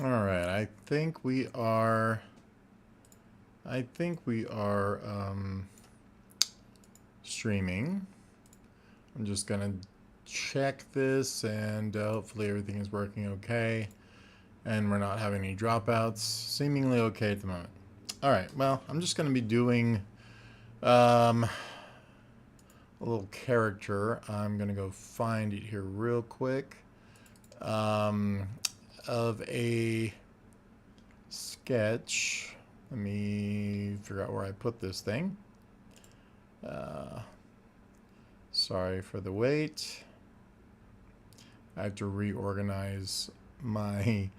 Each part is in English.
All right, I think we are streaming. I'm just gonna check this and hopefully everything is working okay and we're not having any dropouts. Seemingly okay at the moment. All right, well, I'm just gonna be doing a little character. I'm gonna go find it here real quick um, of a sketch. Let me figure out where I put this thing. Uh, Sorry for the wait. I have to reorganize my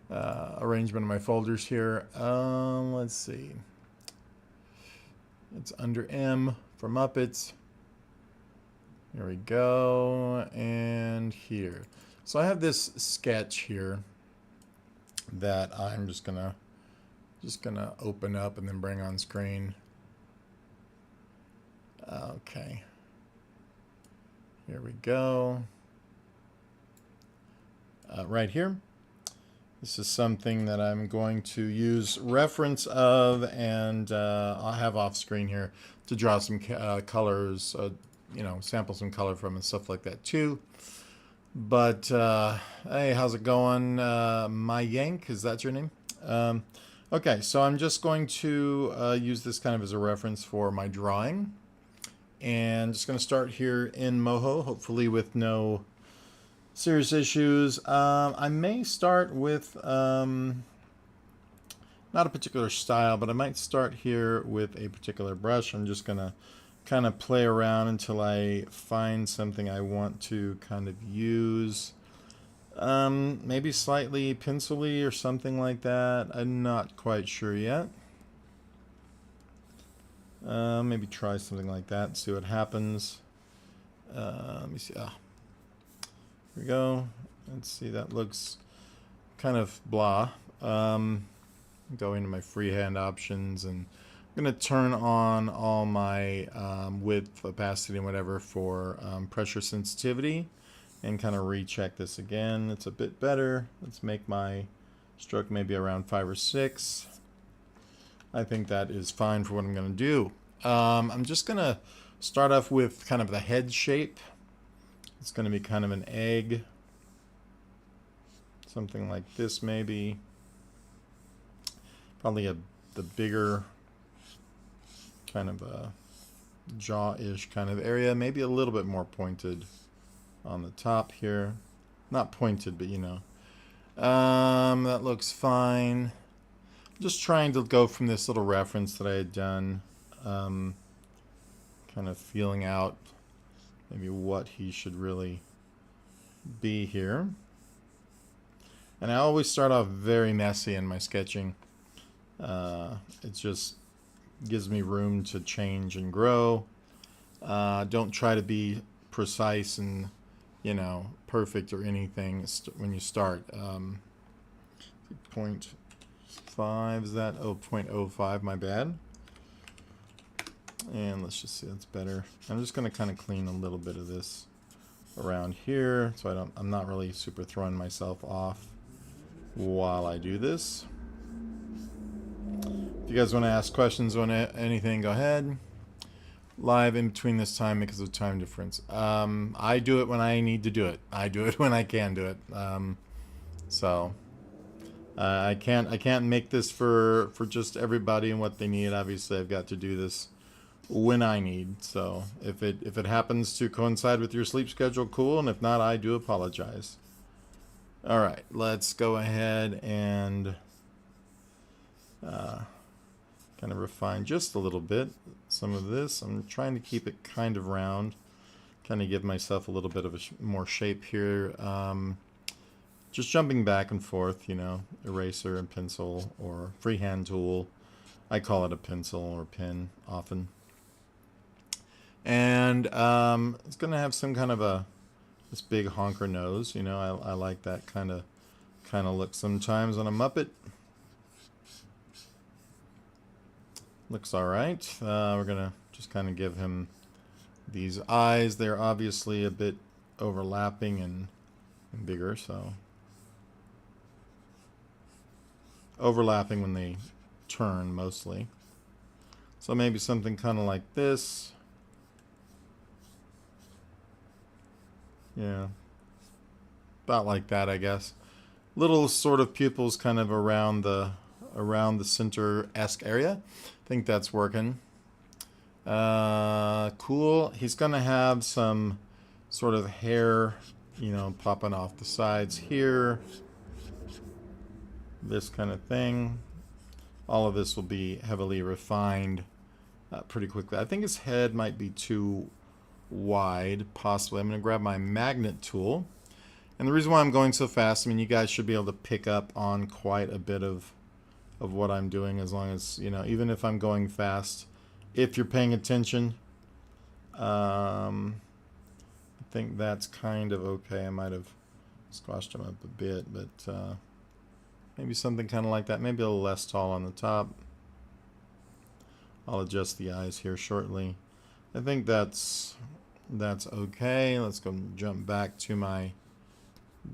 arrangement of my folders here. Let's see. It's under M for Muppets. Here we go. And here. So I have this sketch here that I'm just gonna open up and then bring on screen. Okay. Here we go. Right here. This is something that I'm going to use reference of, and I'll have off screen here to draw some colors, sample some color from and stuff like that too. But hey, how's it going? My Yank, is that your name? Okay, so I'm just going to use this kind of as a reference for my drawing. And just going to start here in Moho, hopefully with no serious issues. I may start with not a particular style, but I might start here with a particular brush. I'm just going to kind of play around until I find something I want to kind of use. Maybe slightly pencil-y or something like that. I'm not quite sure yet. Maybe try something like that, see what happens. Let me see. Here we go. Let's see, that looks kind of blah. Go into my freehand options and I'm going to turn on all my width, opacity, and whatever for pressure sensitivity and kind of recheck this again. It's a bit better. Let's make my stroke maybe around 5 or 6. I think that is fine for what I'm going to do. I'm just going to start off with kind of the head shape. It's going to be kind of an egg. Something like this maybe. Probably the bigger kind of a jaw-ish kind of area. Maybe a little bit more pointed on the top here. Not pointed, but you know. That looks fine. Just trying to go from this little reference that I had done, kind of feeling out maybe what he should really be here. And I always start off very messy in my sketching. It just gives me room to change and grow. Don't try to be precise and, perfect or anything when you start. 0.5 is that? Oh, 0.05, my bad. And let's just see, that's better. I'm just going to kind of clean a little bit of this around here so I'm not really super throwing myself off while I do this. If you guys want to ask questions on anything, go ahead. Live in between this time because of time difference. I do it when I need to do it. I do it when I can do it. I can't make this for just everybody and what they need. Obviously, I've got to do this when I need. So if it happens to coincide with your sleep schedule, cool. And if not, I do apologize. All right, let's go ahead and kind of refine just a little bit some of this. I'm trying to keep it kind of round, kind of give myself a little bit of more shape here. Just jumping back and forth, eraser and pencil or freehand tool. I call it a pencil or pen often. And it's going to have some kind of this big honker nose. I like that kind of look sometimes on a Muppet. Looks all right. We're going to just kind of give him these eyes. They're obviously a bit overlapping and bigger, so overlapping when they turn mostly. So maybe something kind of like this. Yeah. About like that, I guess. Little sort of pupils kind of around the center-esque area. I think that's working. Cool. He's gonna have some sort of hair, you know, popping off the sides here. This kind of thing. All of this will be heavily refined pretty quickly. I think his head might be too wide, possibly. I'm going to grab my magnet tool. And the reason why I'm going so fast, I mean, you guys should be able to pick up on quite a bit of what I'm doing, as long as, you know, even if I'm going fast, if you're paying attention. I think that's kind of okay. I might have squashed him up a bit, but maybe something kind of like that. Maybe a little less tall on the top. I'll adjust the eyes here shortly. I think that's okay. Let's go jump back to my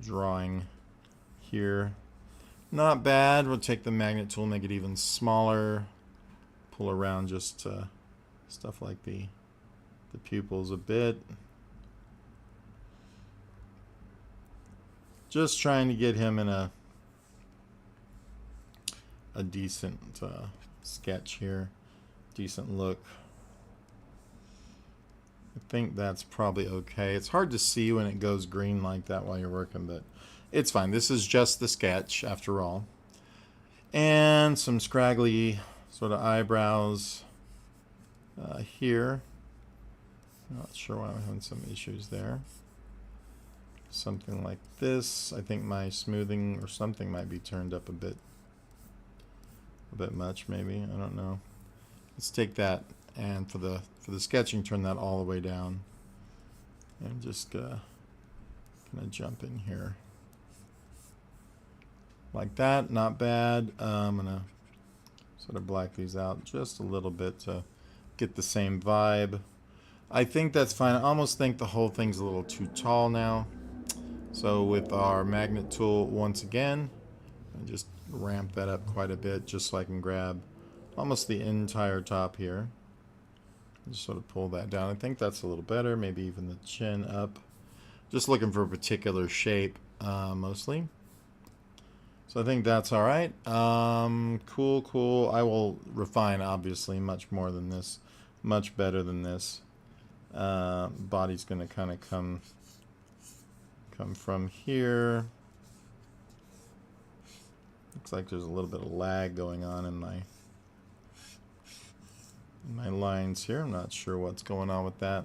drawing here. Not bad. We'll take the magnet tool, make it even smaller. Pull around just stuff like the pupils a bit. Just trying to get him in a decent sketch here. Decent look. I think that's probably okay. It's hard to see when it goes green like that while you're working, but it's fine. This is just the sketch after all. And some scraggly sort of eyebrows here. Not sure why I'm having some issues there. Something like this. I think my smoothing or something might be turned up a bit much, maybe. I don't know. Let's take that, and for the sketching, turn that all the way down, and just kind of jump in here like that. Not bad. I'm gonna sort of black these out just a little bit to get the same vibe. I think that's fine. I almost think the whole thing's a little too tall now. So with our magnet tool, once again, I just ramp that up quite a bit just so I can grab almost the entire top here. Just sort of pull that down. I think that's a little better. Maybe even the chin up. Just looking for a particular shape mostly. So I think that's all right. Cool. I will refine, obviously, much more than this. Much better than this. Body's going to kind of come from here. Looks like there's a little bit of lag going on in my lines here. I'm not sure what's going on with that.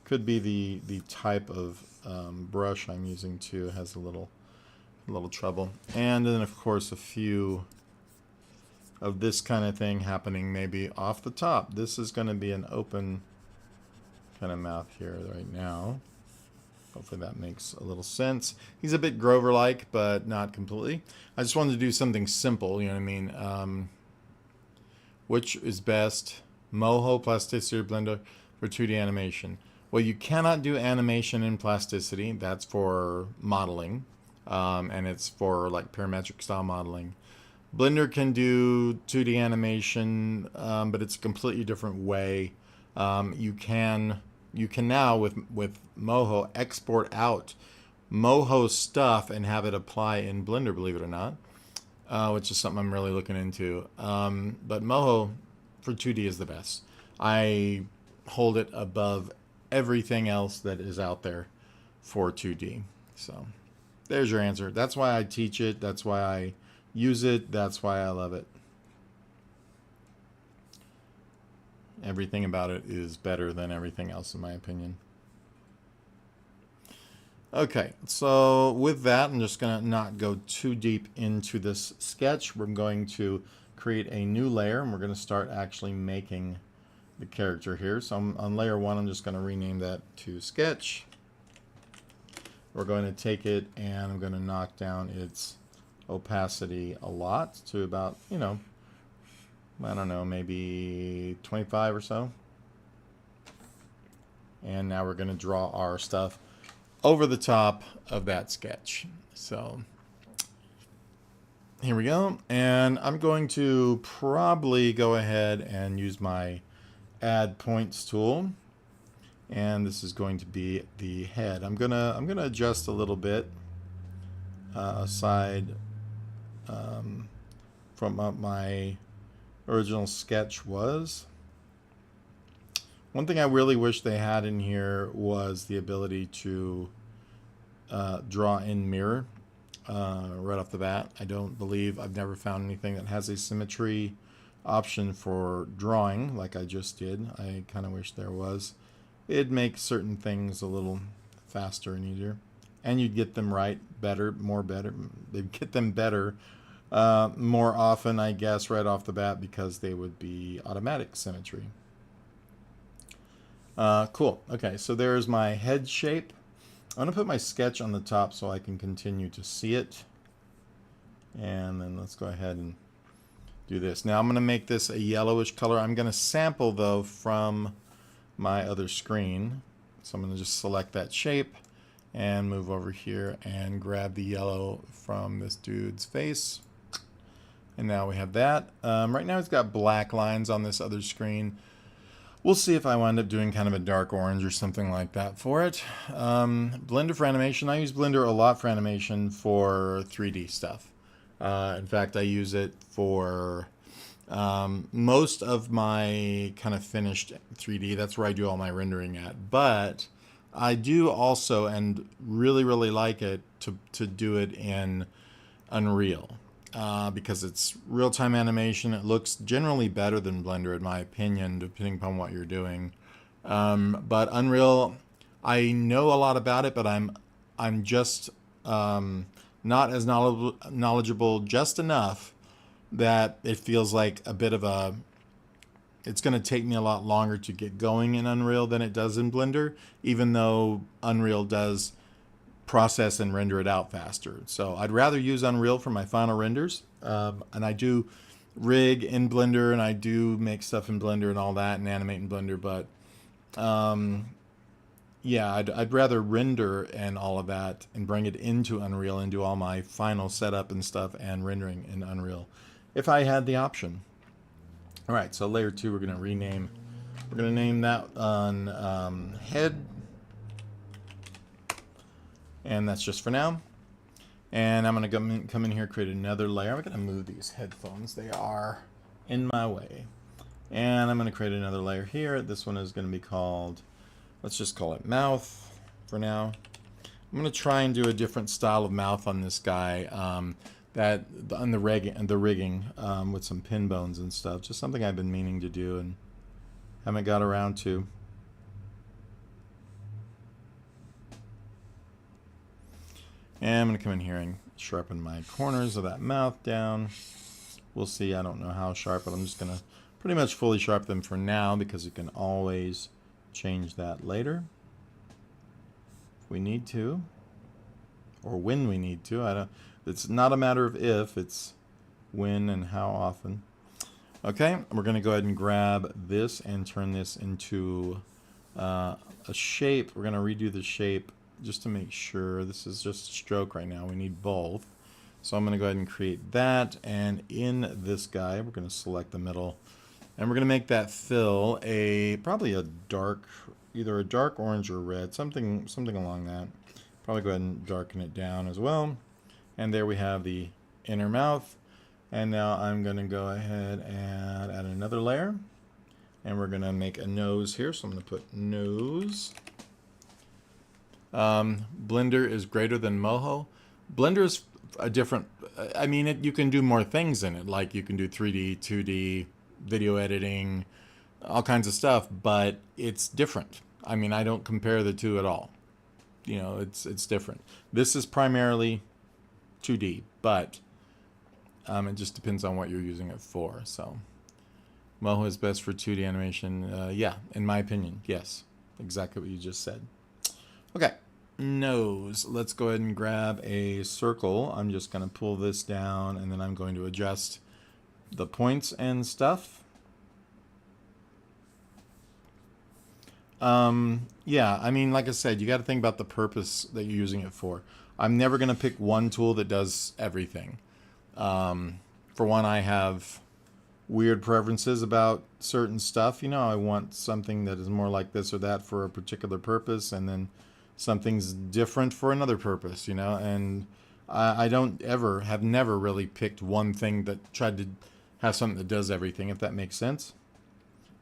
Could be the type of brush I'm using too. It has a little trouble. And then of course a few of this kind of thing happening maybe off the top. This is going to be an open kind of mouth here right now. Hopefully that makes a little sense. He's a bit Grover-like, but not completely. I just wanted to do something simple, you know what I mean? Which is best, Moho, plasticity, or Blender for 2D animation? Well, you cannot do animation in plasticity. That's for modeling, and it's for like parametric style modeling. Blender can do 2D animation, but it's a completely different way. You can now with Moho export out Moho stuff and have it apply in Blender, believe it or not, which is something I'm really looking into. But Moho for 2D is the best. I hold it above everything else that is out there for 2D. So there's your answer. That's why I teach it. That's why I use it. That's why I love it. Everything about it is better than everything else, in my opinion. Okay, so with that, I'm just going to not go too deep into this sketch. We're going to create a new layer, and we're going to start actually making the character here. So on layer 1, I'm just going to rename that to sketch. We're going to take it, and I'm going to knock down its opacity a lot to about, you know, I don't know, maybe 25 or so. And now we're going to draw our stuff over the top of that sketch. So here we go. And I'm going to probably go ahead and use my add points tool. And this is going to be the head. I'm gonna adjust a little bit aside from what my original sketch was. One thing I really wish they had in here was the ability to draw in mirror right off the bat. I've never found anything that has a symmetry option for drawing like I just did. I kind of wish there was. It'd make certain things a little faster and easier. And you'd get them right better. They'd get them better more often, I guess, right off the bat because they would be automatic symmetry. Cool. Okay, so there's my head shape. I'm going to put my sketch on the top so I can continue to see it. And then let's go ahead and do this. Now I'm going to make this a yellowish color. I'm going to sample, though, from my other screen. So I'm going to just select that shape and move over here and grab the yellow from this dude's face. And now we have that. Right now it's got black lines on this other screen. We'll see if I wind up doing kind of a dark orange or something like that for it. Blender for animation. I use Blender a lot for animation for 3D stuff. In fact, I use it for most of my kind of finished 3D. That's where I do all my rendering at. But I do also, and really, really like it, to do it in Unreal. Because it's real-time animation. It looks generally better than Blender, in my opinion, depending upon what you're doing. But Unreal, I know a lot about it, but I'm just not as knowledgeable just enough that it feels like a bit of a... It's going to take me a lot longer to get going in Unreal than it does in Blender, even though Unreal does process and render it out faster. So I'd rather use Unreal for my final renders. And I do rig in Blender, and I do make stuff in Blender and all that, and animate in Blender. But yeah, I'd rather render and all of that and bring it into Unreal and do all my final setup and stuff and rendering in Unreal if I had the option. All right, so layer 2 we're going to rename. We're going to name that on head. And that's just for now. And I'm going to come in here, create another layer. I'm going to move these headphones. They are in my way. And I'm going to create another layer here. This one is going to be called, let's just call it mouth for now. I'm going to try and do a different style of mouth on this guy. On the rigging with some pin bones and stuff. Just something I've been meaning to do and haven't got around to. And I'm going to come in here and sharpen my corners of that mouth down. We'll see. I don't know how sharp, but I'm just going to pretty much fully sharpen them for now because you can always change that later if we need to, or when we need to. It's not a matter of if, it's when and how often. Okay, we're going to go ahead and grab this and turn this into a shape. We're going to redo the shape just to make sure. This is just a stroke right now. We need both. So I'm going to go ahead and create that. And in this guy, we're going to select the middle. And we're going to make that fill probably a dark, either a dark orange or red, something along that. Probably go ahead and darken it down as well. And there we have the inner mouth. And now I'm going to go ahead and add another layer. And we're going to make a nose here. So I'm going to put nose. Blender is greater than Moho. Blender is a different, I mean, you can do more things in it. Like you can do 3D, 2D, video editing, all kinds of stuff, but it's different. I mean, I don't compare the two at all. You know, it's different. This is primarily 2D, but it just depends on what you're using it for. So Moho is best for 2D animation. Yeah, in my opinion, yes. Exactly what you just said. Okay, nose. Let's go ahead and grab a circle. I'm just going to pull this down, and then I'm going to adjust the points and stuff. Yeah, I mean, like I said, you got to think about the purpose that you're using it for. I'm never going to pick one tool that does everything. For one, I have weird preferences about certain stuff. You know, I want something that is more like this or that for a particular purpose, and then something's different for another purpose, you know. And I don't ever, have never really picked one thing that tried to have something that does everything, if that makes sense.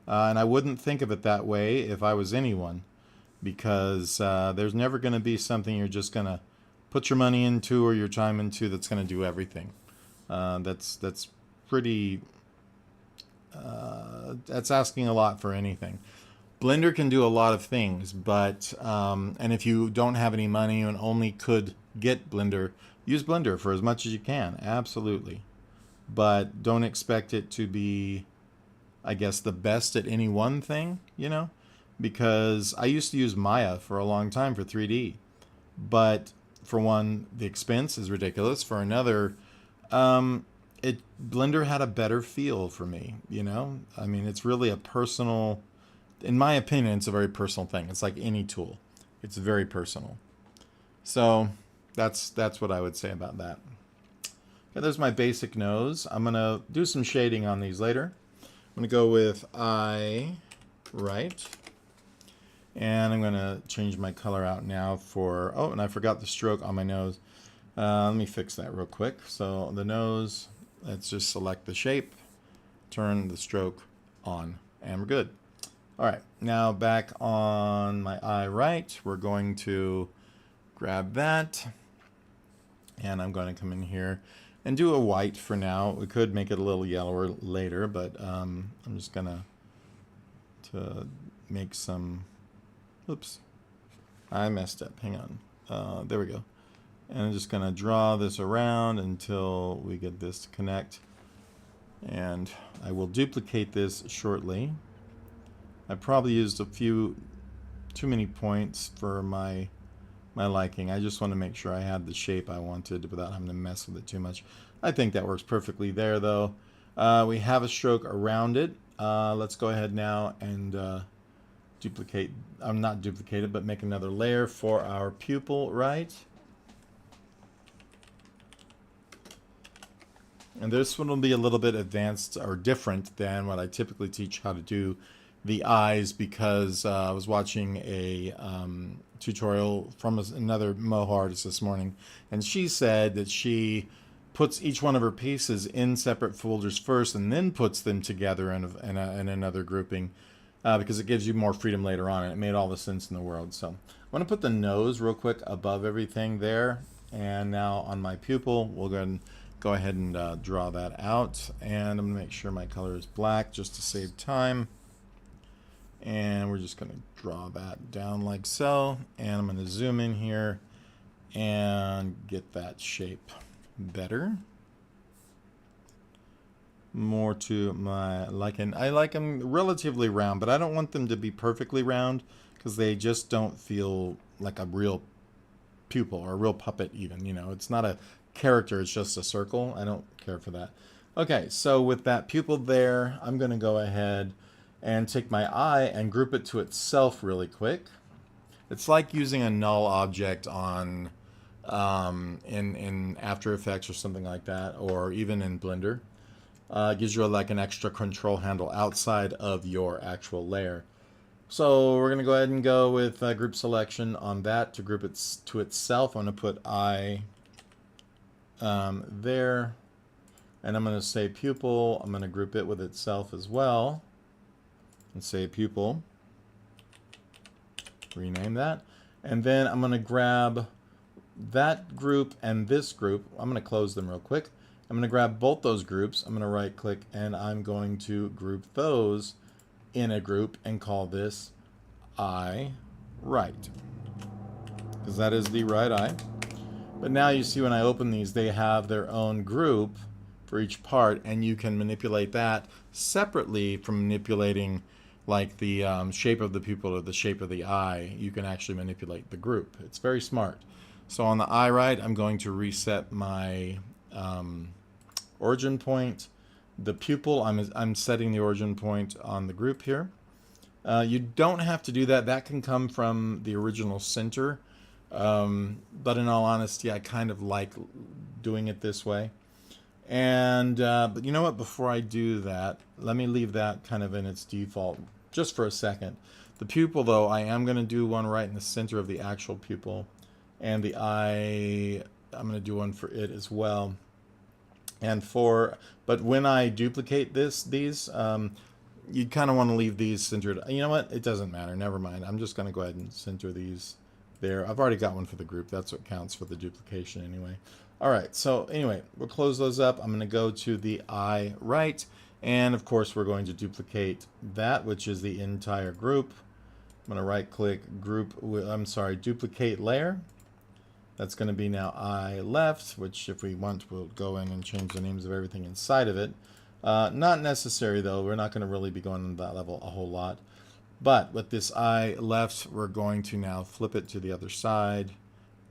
And I wouldn't think of it that way if I was anyone, because there's never going to be something you're just going to put your money into or your time into that's going to do everything. That's pretty. That's asking a lot for anything. Blender can do a lot of things, but and if you don't have any money and only could get Blender, use Blender for as much as you can, absolutely. But don't expect it to be, I guess, the best at any one thing, you know, because I used to use Maya for a long time for 3D, but for one, the expense is ridiculous. For another, Blender had a better feel for me, you know. I mean, it's really a personal, in my opinion, it's a very personal thing. It's like any tool, it's very personal. So that's what I would say about that. Okay, there's my basic nose. I'm gonna do some shading on these later. I'm gonna go with eye right, and I'm gonna change my color out now for, oh, and I forgot the stroke on my nose. Let me fix that real quick. So the nose, let's just select the shape, turn the stroke on, and we're good. All right, now back on my eye right, we're going to grab that, and I'm going to come in here and do a white for now. We could make it a little yellower later, but I'm just gonna make some, oops, I messed up, hang on. There we go. And I'm just gonna draw this around until we get this to connect. And I will duplicate this shortly. I probably used a few too many points for my liking. I just want to make sure I had the shape I wanted without having to mess with it too much. I think that works perfectly there, though. We have a stroke around it. Let's go ahead now and duplicate, not duplicate it, but make another layer for our pupil, right? And this one will be a little bit advanced or different than what I typically teach how to do the eyes, because I was watching a tutorial from another Moho artist this morning, and she said that she puts each one of her pieces in separate folders first and then puts them together in another grouping, because it gives you more freedom later on, and it made all the sense in the world. So I'm going to put the nose real quick above everything there, and now on my pupil we'll go ahead and draw that out, and I'm going to make sure my color is black just to save time. And we're just going to draw that down like so, and I'm going to zoom in here and get that shape better, more to my liking. I like them relatively round, but I don't want them to be perfectly round because they just don't feel like a real pupil or a real puppet even, you know. It's not a character, it's just a circle. I don't care for that. Okay, so with that pupil there, I'm going to go ahead and take my eye and group it to itself really quick. It's like using a null object on in After Effects or something like that, or even in Blender. It gives you like an extra control handle outside of your actual layer. So we're going to go ahead and go with group selection on that to group it to itself. I'm going to put eye there, and I'm going to say pupil. I'm going to group it with itself as well. And say pupil, rename that, and then I'm going to grab that group and this group. I'm going to close them real quick. I'm going to grab both those groups. I'm going to right click, and I'm going to group those in a group and call this eye right, because that is the right eye. But now you see when I open these, they have their own group for each part, and you can manipulate that separately from manipulating like the shape of the pupil or the shape of the eye. You can actually manipulate the group. It's very smart. So on the eye right, I'm going to reset my origin point. The pupil, I'm setting the origin point on the group here. You don't have to do that. That can come from the original center. But in all honesty, I kind of like doing it this way. And but you know what? Before I do that, let me leave that kind of in its default just for a second. The pupil, though, I am going to do one right in the center of the actual pupil, and the eye, I'm going to do one for it as well. And but when I duplicate these, you kind of want to leave these centered. You know what? It doesn't matter. Never mind. I'm just going to go ahead and center these there. I've already got one for the group. That's what counts for the duplication anyway. All right. So anyway, we'll close those up. I'm going to go to the eye right. And of course, we're going to duplicate that, which is the entire group. I'm going to right click group. Duplicate layer. That's going to be now eye left, which if we want, we'll go in and change the names of everything inside of it. Not necessary, though. We're not going to really be going to that level a whole lot. But with this eye left, we're going to now flip it to the other side.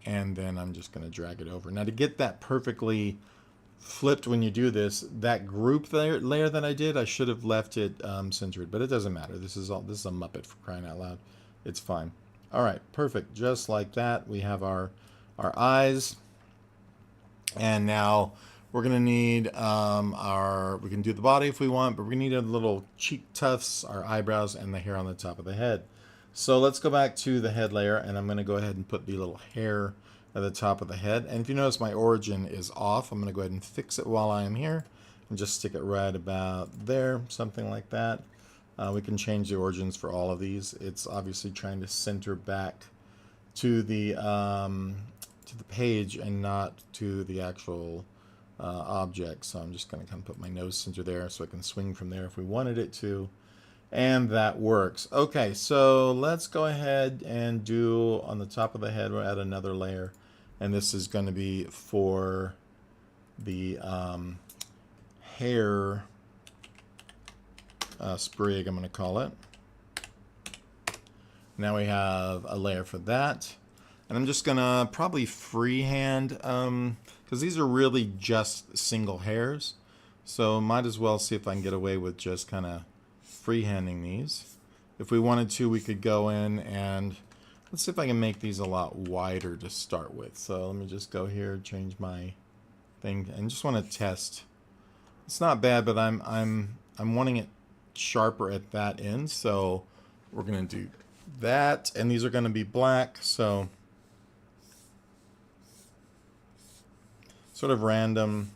And then I'm just going to drag it over. Now, to get that perfectly flipped when you do this, that group layer that I did, I should have left it centered. But it doesn't matter. This is a Muppet, for crying out loud. It's fine. All right, perfect. Just like that, we have our eyes. And now we're going to need we can do the body if we want, but we're going to need a little cheek tufts, our eyebrows, and the hair on the top of the head. So let's go back to the head layer, and I'm going to go ahead and put the little hair at the top of the head. And if you notice, my origin is off. I'm going to go ahead and fix it while I am here and just stick it right about there, something like that. We can change the origins for all of these. It's obviously trying to center back to the page and not to the actual object. So I'm just going to kind of put my nose center there so I can swing from there if we wanted it to. And that works. Okay, so let's go ahead and do on the top of the head, we'll add another layer. And this is going to be for the hair sprig, I'm going to call it. Now we have a layer for that. And I'm just going to probably freehand, because these are really just single hairs. So might as well see if I can get away with just kind of freehanding these. If we wanted to, we could go in and let's see if I can make these a lot wider to start with. So let me just go here, change my thing, and just want to test. It's not bad, but I'm wanting it sharper at that end. So we're going to do that, and these are going to be black. So sort of random,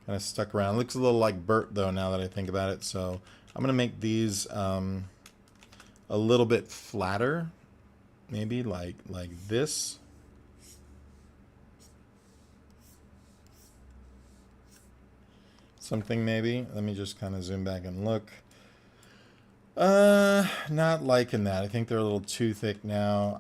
kind of stuck around. Looks a little like Bert though, now that I think about it. So I'm going to make these a little bit flatter, maybe like this. Something maybe. Let me just kind of zoom back and look. Not liking that. I think they're a little too thick now.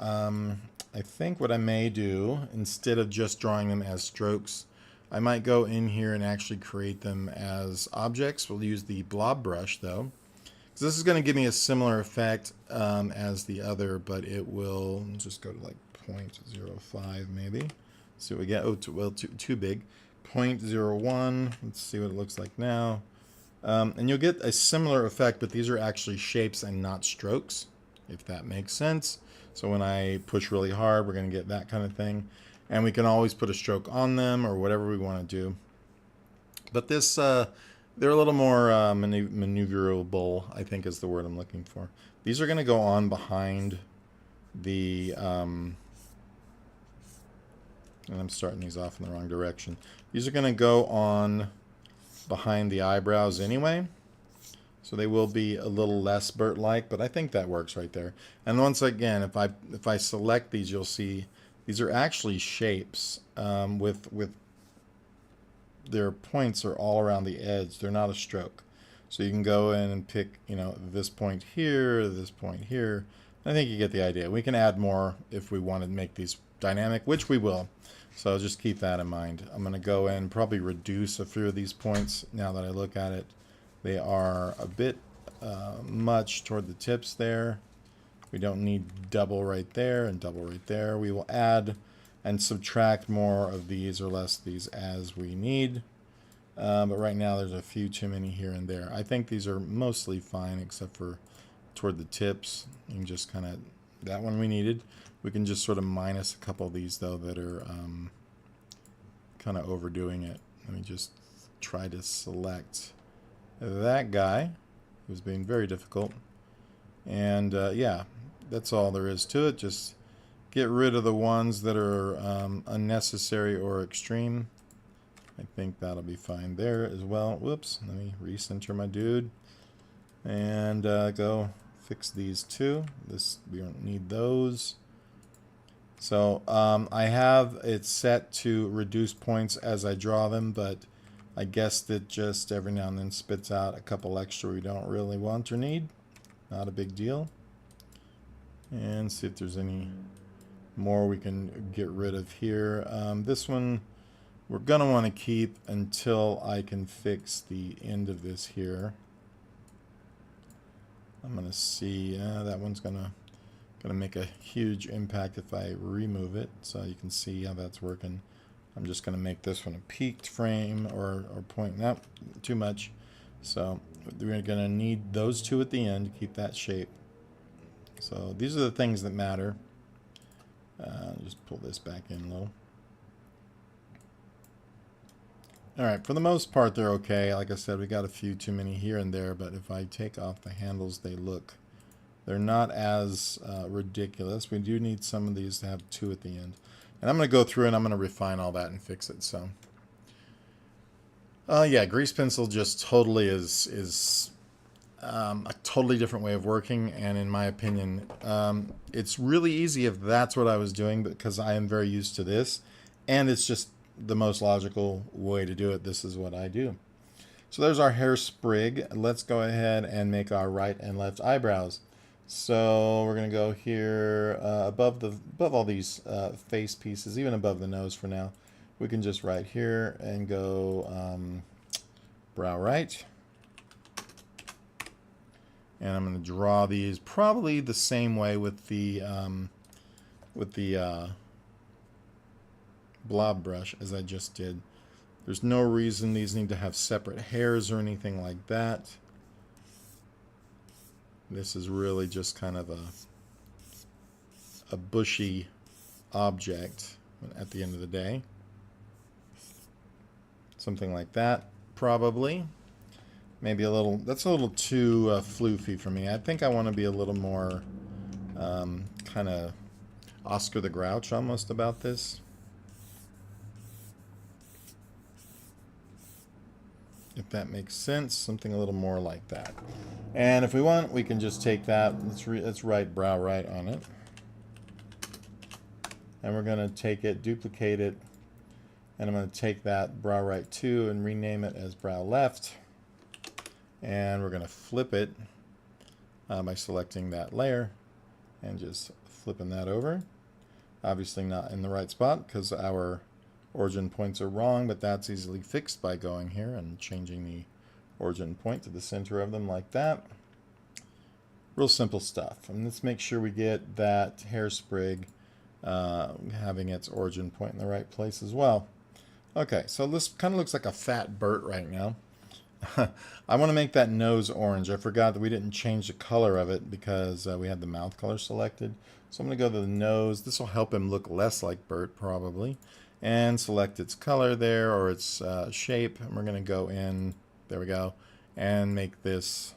I think what I may do, instead of just drawing them as strokes, I might go in here and actually create them as objects. We'll use the blob brush though, because this is going to give me a similar effect as the other, but it will just go to like 0.05 maybe. See what we get. Oh, too big. 0.01. Let's see what it looks like now. And you'll get a similar effect, but these are actually shapes and not strokes, if that makes sense. So when I push really hard, we're going to get that kind of thing. And we can always put a stroke on them or whatever we want to do. But this, they're a little more maneuverable, I think is the word I'm looking for. These are going to go on behind the, and I'm starting these off in the wrong direction. These are going to go on behind the eyebrows anyway. So they will be a little less Bert-like, but I think that works right there. And once again, if I select these, you'll see these are actually shapes with their points are all around the edge. They're not a stroke. So you can go in and pick, you know, this point here, this point here. I think you get the idea. We can add more if we want to make these dynamic, which we will. So just keep that in mind. I'm going to go in and probably reduce a few of these points now that I look at it. They are a bit much toward the tips there. We don't need double right there and double right there. We will add and subtract more of these or less of these as we need. But right now there's a few too many here and there. I think these are mostly fine except for toward the tips. You can just kind of, that one we needed. We can just sort of minus a couple of these though that are kind of overdoing it. Let me just try to select that guy who's being very difficult. And yeah, that's all there is to it. Just get rid of the ones that are unnecessary or extreme. I think that'll be fine there as well. Whoops, let me recenter my dude. And go fix these two. We don't need those. So I have it set to reduce points as I draw them, but I guess that just every now and then spits out a couple extra we don't really want or need. Not a big deal. And see if there's any more we can get rid of here. This one we're going to want to keep until I can fix the end of this here. I'm going to see, that one's going to make a huge impact if I remove it, so you can see how that's working. I'm just going to make this one a peaked frame or point, not too much. So we're going to need those two at the end to keep that shape. So these are the things that matter. Just pull this back in low. Alright, for the most part they're okay. Like I said, we got a few too many here and there, but if I take off the handles, they're not as ridiculous. We do need some of these to have two at the end. And I'm going to go through and I'm going to refine all that and fix it. So, yeah, grease pencil just totally is a totally different way of working. And in my opinion, it's really easy if that's what I was doing, because I am very used to this. And it's just the most logical way to do it. This is what I do. So there's our hair sprig. Let's go ahead and make our right and left eyebrows. So we're going to go here above all these face pieces, even above the nose for now. We can just right here and go brow right. And I'm going to draw these probably the same way with the blob brush as I just did. There's no reason these need to have separate hairs or anything like that. This is really just kind of a bushy object at the end of the day. Something like that, probably. Maybe a little, that's a little too floofy for me. I think I want to be a little more kind of Oscar the Grouch almost about this. If that makes sense, something a little more like that. And if we want, we can just take that, let's write brow right on it. And we're going to take it, duplicate it, and I'm going to take that brow right 2 and rename it as brow left. And we're going to flip it by selecting that layer and just flipping that over. Obviously not in the right spot because our origin points are wrong, but that's easily fixed by going here and changing the origin point to the center of them like that. Real simple stuff. And let's make sure we get that hair sprig having its origin point in the right place as well. Okay, so this kind of looks like a fat Bert right now. I want to make that nose orange. I forgot that we didn't change the color of it because we had the mouth color selected. So I'm going to go to the nose. This will help him look less like Bert probably. And select its color there, or its shape. And we're going to go in, there we go, and make this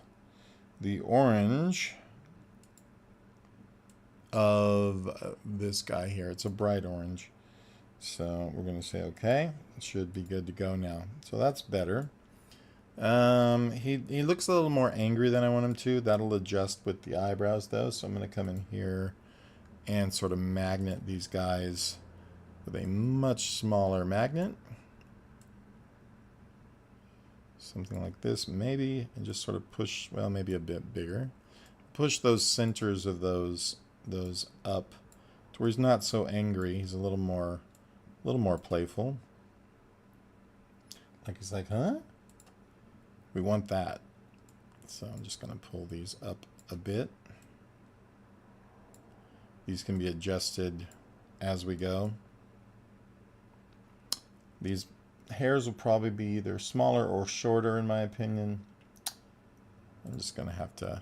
the orange of this guy here. It's a bright orange. So we're going to say okay. It should be good to go now. So that's better. He looks a little more angry than I want him to. That'll adjust with the eyebrows though. So I'm going to come in here and sort of magnet these guys with a much smaller magnet. Something like this maybe, and just sort of push, well, maybe a bit bigger. Push those centers of those up to where he's not so angry. He's a little more playful. Like he's like, huh? We want that. So I'm just going to pull these up a bit. These can be adjusted as we go. These hairs will probably be either smaller or shorter in my opinion. I'm just going to have to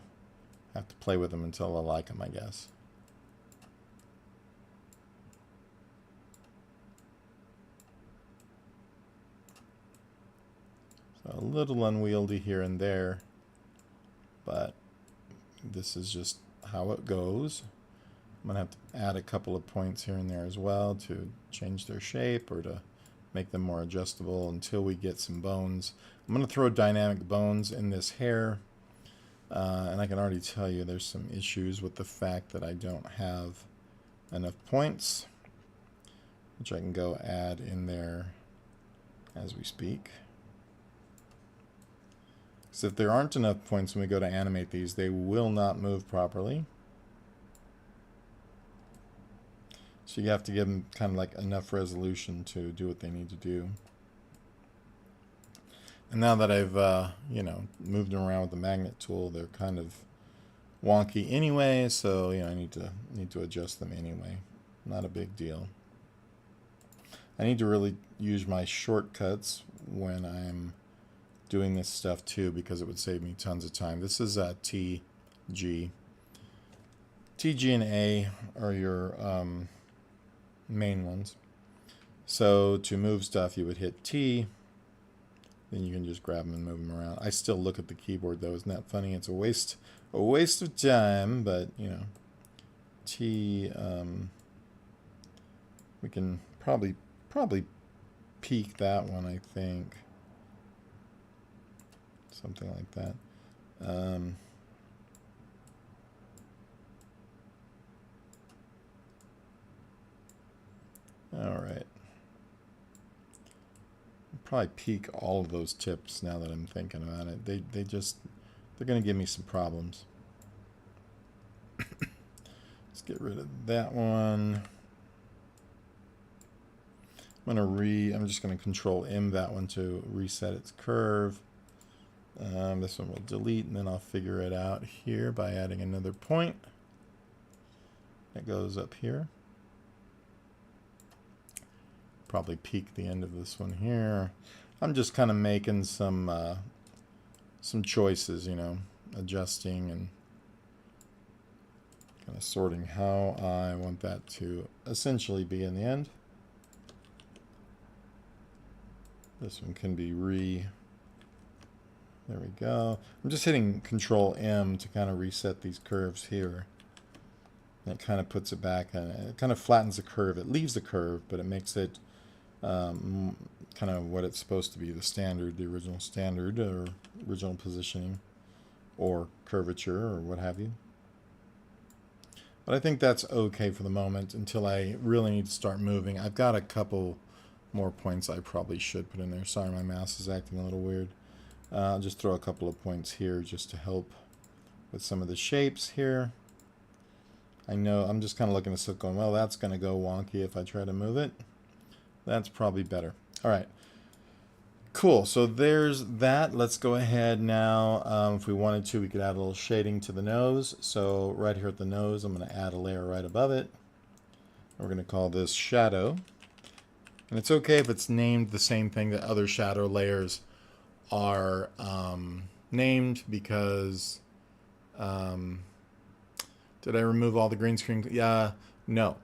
play with them until I like them, I guess. A little unwieldy here and there, but this is just how it goes. I'm gonna have to add a couple of points here and there as well to change their shape or to make them more adjustable until we get some bones. I'm gonna throw dynamic bones in this hair, and I can already tell you there's some issues with the fact that I don't have enough points, which I can go add in there as we speak. So if there aren't enough points when we go to animate these, they will not move properly. So you have to give them kind of like enough resolution to do what they need to do. And now that I've, you know, moved them around with the magnet tool, they're kind of wonky anyway. So, you know, I need to adjust them anyway. Not a big deal. I need to really use my shortcuts when I'm doing this stuff too, because it would save me tons of time. This is T, G. T, G, and A are your main ones. So to move stuff, you would hit T, then you can just grab them and move them around. I still look at the keyboard though. Isn't that funny? It's a waste of time, but you know, T. We can probably peek that one, I think. Something like that. All right. Probably peek all of those tips now that I'm thinking about it. They're going to give me some problems. Let's get rid of that one. I'm just going to Control M that one to reset its curve. This one will delete, and then I'll figure it out here by adding another point. That goes up here. Probably peek the end of this one here. I'm just kind of making some choices, you know, adjusting and kind of sorting how I want that to essentially be in the end. This one can be there we go. I'm just hitting Control M to kind of reset these curves here. And it kind of puts it back, and it kind of flattens the curve. It leaves the curve, but it makes it kind of what it's supposed to be, the original standard, or original positioning, or curvature, or what have you. But I think that's okay for the moment until I really need to start moving. I've got a couple more points I probably should put in there. Sorry, my mouse is acting a little weird. I'll just throw a couple of points here just to help with some of the shapes here. I know I'm just kind of looking at stuff going, well, that's going to go wonky if I try to move it. That's probably better. All right. Cool. So there's that. Let's go ahead now. If we wanted to, we could add a little shading to the nose. So right here at the nose, I'm going to add a layer right above it. We're going to call this shadow. And it's okay if it's named the same thing that other shadow layers are named, because did I remove all the green screen? Yeah, no,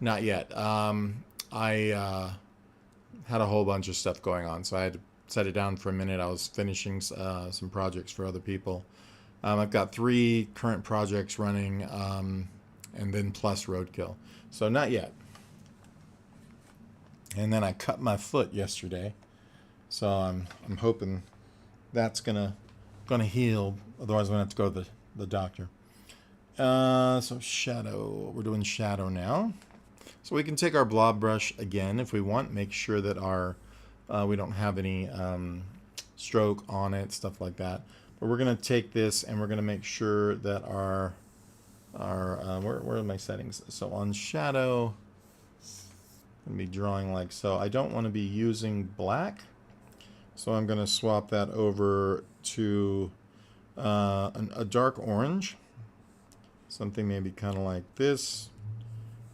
not yet. I had a whole bunch of stuff going on, so I had to set it down for a minute. I was finishing some projects for other people. I've got 3 current projects running, and then plus Roadkill. So not yet. And then I cut my foot yesterday, so I'm hoping that's gonna heal. Otherwise, I'm gonna have to go to the doctor. So shadow. We're doing shadow now. So we can take our blob brush again if we want. Make sure that our we don't have any stroke on it, stuff like that. But we're gonna take this and we're gonna make sure that our where are my settings? So on shadow, I'm gonna be drawing like so. I don't want to be using black, so I'm gonna swap that over to a dark orange, something maybe kind of like this.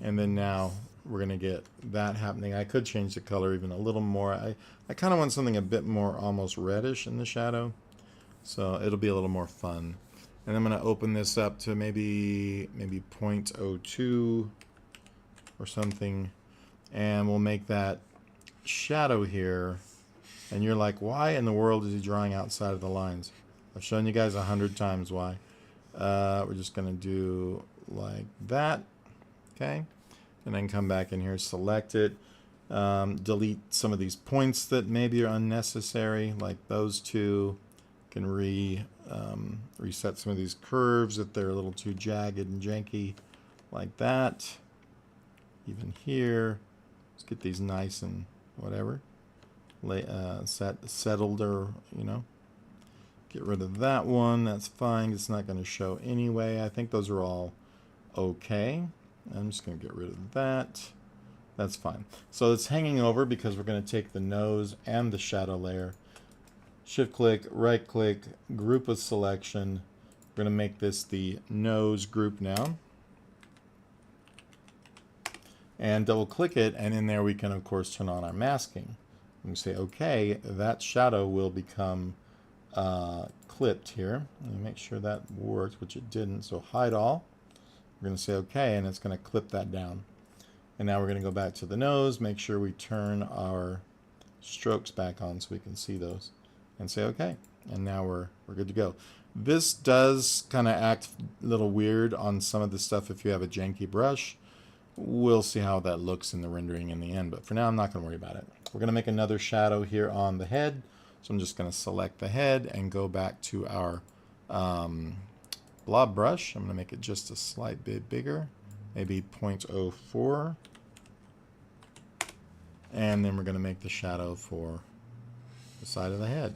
And then now we're going to get that happening. I could change the color even a little more. I kind of want something a bit more almost reddish in the shadow. So it'll be a little more fun. And I'm going to open this up to maybe 0.02 or something. And we'll make that shadow here And you're like, why in the world is he drawing outside of the lines? I've shown you guys 100 times why. We're just going to do like that. Okay. And then come back in here, select it. Delete some of these points that maybe are unnecessary, like those two. Can reset some of these curves if they're a little too jagged and janky, like that. Even here, let's get these nice and whatever, settled, or get rid of that one. That's fine. It's not going to show anyway. I think those are all okay. I'm just going to get rid of that. That's fine. So it's hanging over because we're going to take the nose and the shadow layer. Shift click, right click, group with selection. We're going to make this the nose group now. And double click it, and in there we can of course turn on our masking. And we say okay, that shadow will become clipped here. Let me make sure that worked, which it didn't. So hide all. We're going to say okay, and it's going to clip that down. And now we're going to go back to the nose, make sure we turn our strokes back on so we can see those, and say okay. And now we're good to go. This does kind of act a little weird on some of the stuff if you have a janky brush. We'll see how that looks in the rendering in the end, but for now I'm not going to worry about it. We're going to make another shadow here on the head, so I'm just going to select the head and go back to our blob brush. I'm going to make it just a slight bit bigger, maybe 0.04. And then we're going to make the shadow for the side of the head.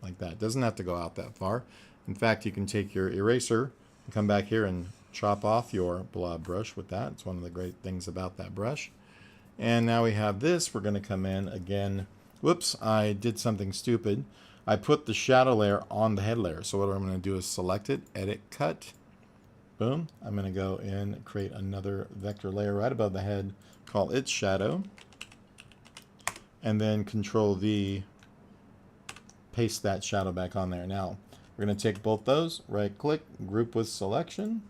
Like that. Doesn't have to go out that far. In fact, you can take your eraser and come back here and chop off your blob brush with that. It's one of the great things about that brush. And now we have this. We're going to come in again. Whoops, I did something stupid. I put the shadow layer on the head layer. So what I'm going to do is select it, edit, cut. Boom. I'm going to go in and create another vector layer right above the head, call it shadow. And then Control V, paste that shadow back on there. Now, we're going to take both those, right click, group with selection.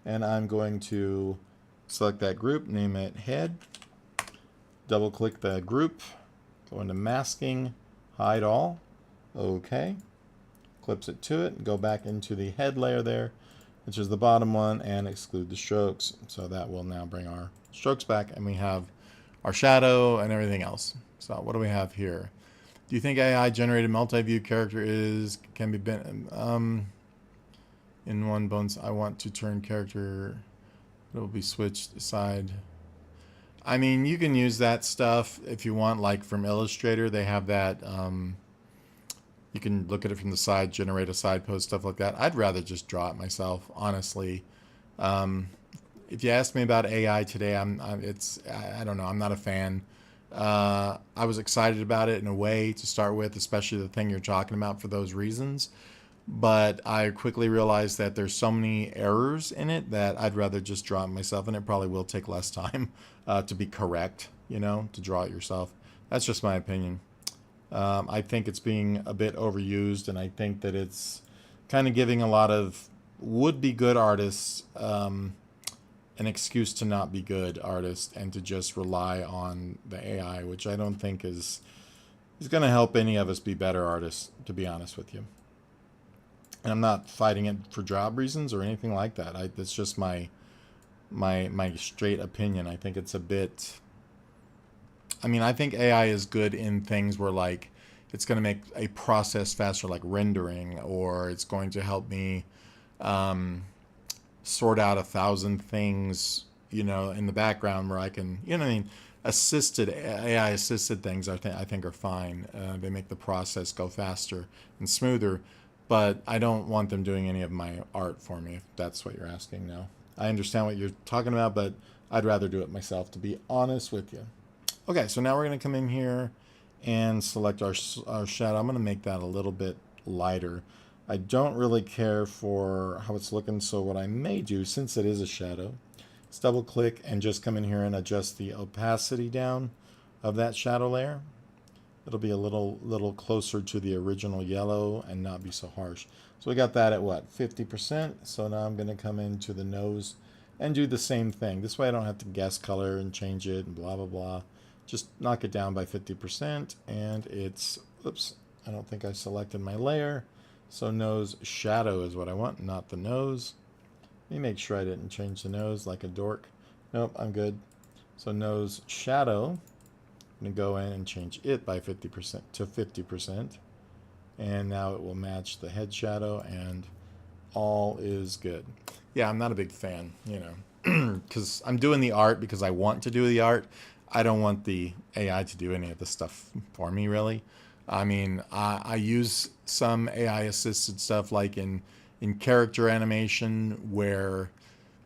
And I'm going to select that group, name it head. Double click the group, go into masking, hide all. Okay. Clips it to it, go back into the head layer there, which is the bottom one, and exclude the strokes. So that will now bring our strokes back, and we have our shadow and everything else. So what do we have here? Do you think AI generated multi-view character can be in one bones? I want to turn character, it will be switched aside. I mean, you can use that stuff if you want, like from Illustrator, they have that. You can look at it from the side, generate a side pose, stuff like that. I'd rather just draw it myself, honestly. If you ask me about AI today, I don't know. I'm not a fan. I was excited about it in a way to start with, especially the thing you're talking about for those reasons. But I quickly realized that there's so many errors in it that I'd rather just draw it myself, and it probably will take less time to be correct, to draw it yourself. That's just my opinion. I think it's being a bit overused, and I think that it's kind of giving a lot of would-be good artists an excuse to not be good artists and to just rely on the AI, which I don't think is going to help any of us be better artists, to be honest with you. And I'm not fighting it for job reasons or anything like that. That's just my straight opinion. I think it's a bit... I mean, I think AI is good in things where, like, it's going to make a process faster, like rendering, or it's going to help me sort out 1,000 things, in the background where I can, AI assisted things I think are fine. They make the process go faster and smoother, but I don't want them doing any of my art for me, if that's what you're asking now. I understand what you're talking about, but I'd rather do it myself, to be honest with you. Okay, so now we're going to come in here and select our shadow. I'm going to make that a little bit lighter. I don't really care for how it's looking, so what I may do, since it is a shadow, is double click and just come in here and adjust the opacity down of that shadow layer. It'll be a little closer to the original yellow and not be so harsh. So we got that at what, 50%? So now I'm going to come into the nose and do the same thing. This way I don't have to guess color and change it and blah, blah, blah. just knock it down by 50%, and it's, oops, I don't think I selected my layer. So nose shadow is what I want, not the nose. Let me make sure I didn't change the nose like a dork. Nope, I'm good. So nose shadow, I'm going to go in and change it by 50% to 50%. And now it will match the head shadow, and all is good. Yeah, I'm not a big fan, you know, because I'm doing the art because I want to do the art. I don't want the AI to do any of the stuff for me, really. I mean, I use some AI assisted stuff like in character animation where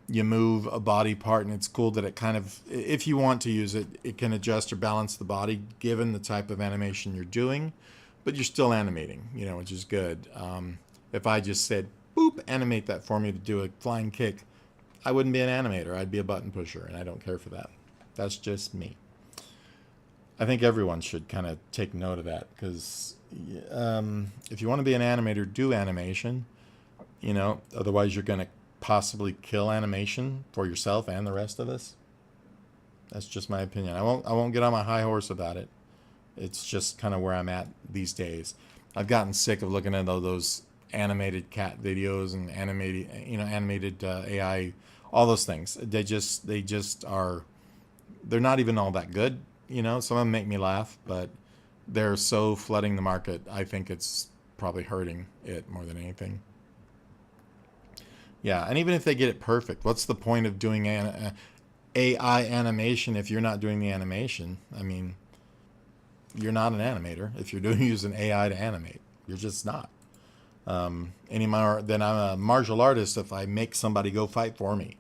you move a body part, and it's cool that it kind of, if you want to use it, it can adjust or balance the body given the type of animation you're doing, but you're still animating, you know, which is good. If I just said, boop, animate that for me to do a flying kick, I wouldn't be an animator. I'd be a button pusher, and I don't care for that. That's just me. I think everyone should kind of take note of that, because if you want to be an animator, do animation. You know, otherwise you're going to possibly kill animation for yourself and the rest of us. That's just my opinion. I won't get on my high horse about it. It's just kind of where I'm at these days. I've gotten sick of looking at all those animated cat videos and animated AI, all those things. They just are. They're not even all that good. You know, some of them make me laugh, but they're so flooding the market. I think it's probably hurting it more than anything. Yeah, and even if they get it perfect, what's the point of doing AI animation if you're not doing the animation? I mean, you're not an animator if you're using AI to animate. You're just not. Any more than I'm a martial artist if I make somebody go fight for me.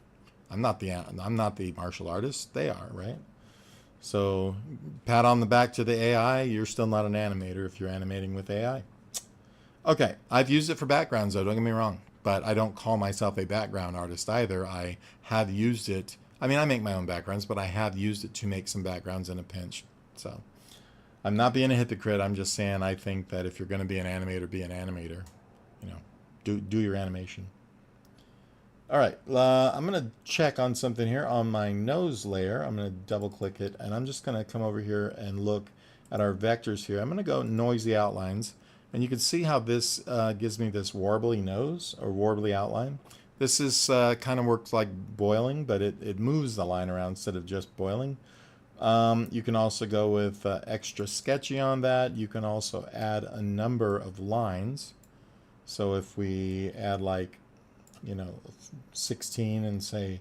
I'm not the martial artist. They are, right? So pat on the back to the AI. You're still not an animator if you're animating with AI. Okay, I've used it for backgrounds though, don't get me wrong. But I don't call myself a background artist either. I have used it. I mean, I make my own backgrounds, but I have used it to make some backgrounds in a pinch. So I'm not being a hypocrite. I'm just saying I think that if you're going to be an animator, be an animator. You know, do your animation. All right, I'm going to check on something here on my nose layer. I'm going to double click it, and I'm just going to come over here and look at our vectors here. I'm going to go noisy outlines, and you can see how this gives me this warbly nose or warbly outline. This is kind of works like boiling, but it moves the line around instead of just boiling. You can also go with extra sketchy on that. You can also add a number of lines. So if we add like, you know, 16 and say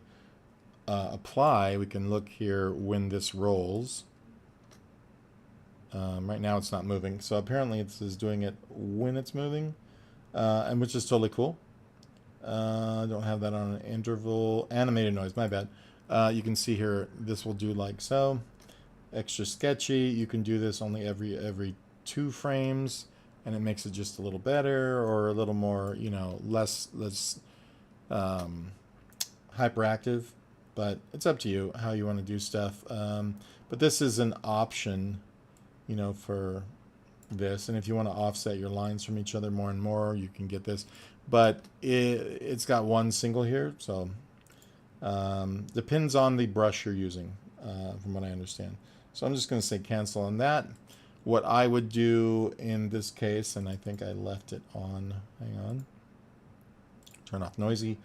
apply, we can look here when this rolls. Right now it's not moving, so apparently this is doing it when it's moving, and which is totally cool. I don't have that on an interval. Animated noise, my bad. You can see here this will do like so. Extra sketchy. You can do this only every 2 frames, and it makes it just a little better or a little more, you know, less hyperactive. But it's up to you how you want to do stuff. But this is an option, you know, for this. And if you want to offset your lines from each other more and more, you can get this. But it's got one single here, so depends on the brush you're using, from what I understand. So I'm just going to say cancel on that. What I would do in this case, and I think I left it on, hang on, turn off noisy.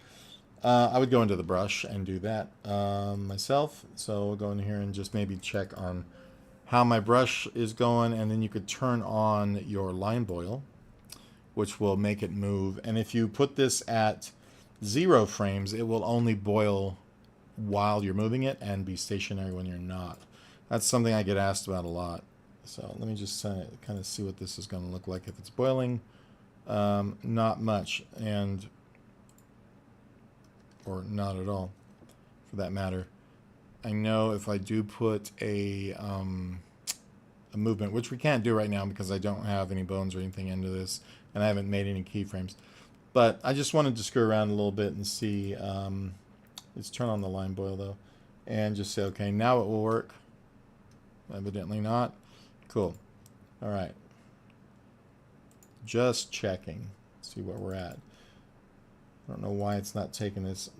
I would go into the brush and do that myself. So we'll go in here and just maybe check on how my brush is going, and then you could turn on your line boil, which will make it move. And if you put this at 0 frames, it will only boil while you're moving it and be stationary when you're not. That's something I get asked about a lot. So let me just kind of see what this is going to look like if it's boiling. Not much, or not at all, for that matter. I know if I do put a movement, which we can't do right now because I don't have any bones or anything into this, and I haven't made any keyframes. But I just wanted to screw around a little bit and see. Let's turn on the line boil though, and just say, okay, now it will work. Evidently not. Cool. All right. Just checking. See where we're at. I don't know why it's not taking this.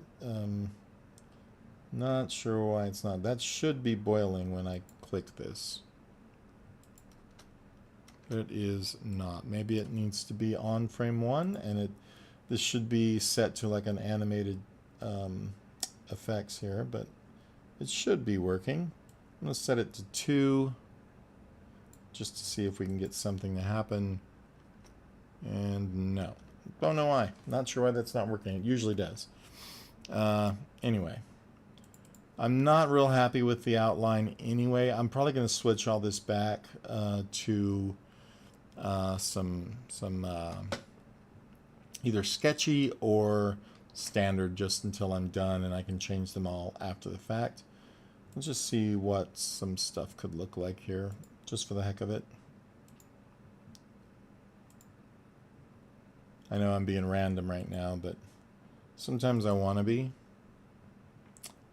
Not sure why it's not. That should be boiling when I click this. But it is not. Maybe it needs to be on frame 1, and this should be set to like an animated effects here, but it should be working. I'm going to set it to 2 just to see if we can get something to happen. And no. Don't know why. Not sure why that's not working. It usually does. Anyway. I'm not real happy with the outline anyway. I'm probably going to switch all this back to some either sketchy or standard just until I'm done, and I can change them all after the fact. Let's just see what some stuff could look like here, just for the heck of it. I know I'm being random right now, but sometimes I want to be.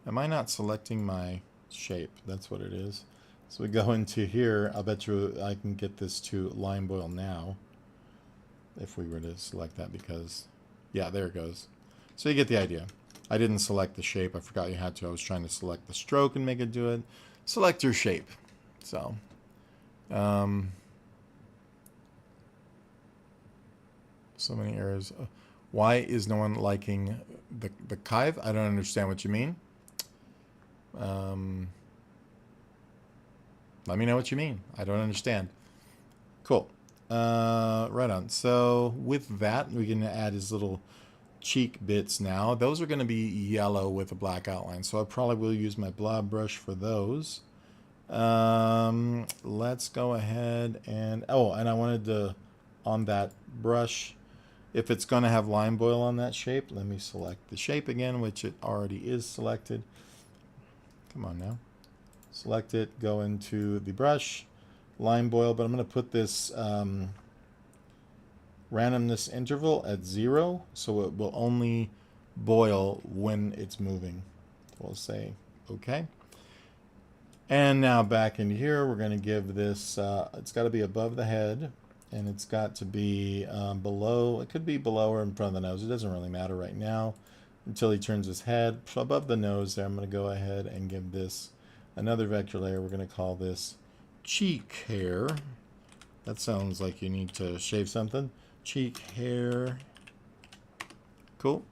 Am I not selecting my shape? That's what it is. So we go into here. I'll bet you I can get this to line boil now if we were to select that, because yeah, there it goes. So you get the idea. I didn't select the shape. I forgot you had to. I was trying to select the stroke and make it do it. Select your shape. So so many errors. Why is no one liking the Kive? I don't understand what you mean. Let me know what you mean. I don't understand. Cool. Right on. So with that, we can add his little cheek bits now. Those are going to be yellow with a black outline, so I probably will use my blob brush for those. Let's go ahead and and I wanted to, on that brush, if it's going to have line boil on that shape, let me select the shape again, which it already is selected. Come on now. Select it, go into the brush, line boil, but I'm going to put this randomness interval at 0, so it will only boil when it's moving. We'll say OK. And now back in here, we're going to give this, it's got to be above the head, and it's got to be below. It could be below or in front of the nose. It doesn't really matter right now until he turns his head. So above the nose there, I'm going to go ahead and give this another vector layer. We're going to call this cheek hair. That sounds like you need to shave something. Cheek hair. Cool.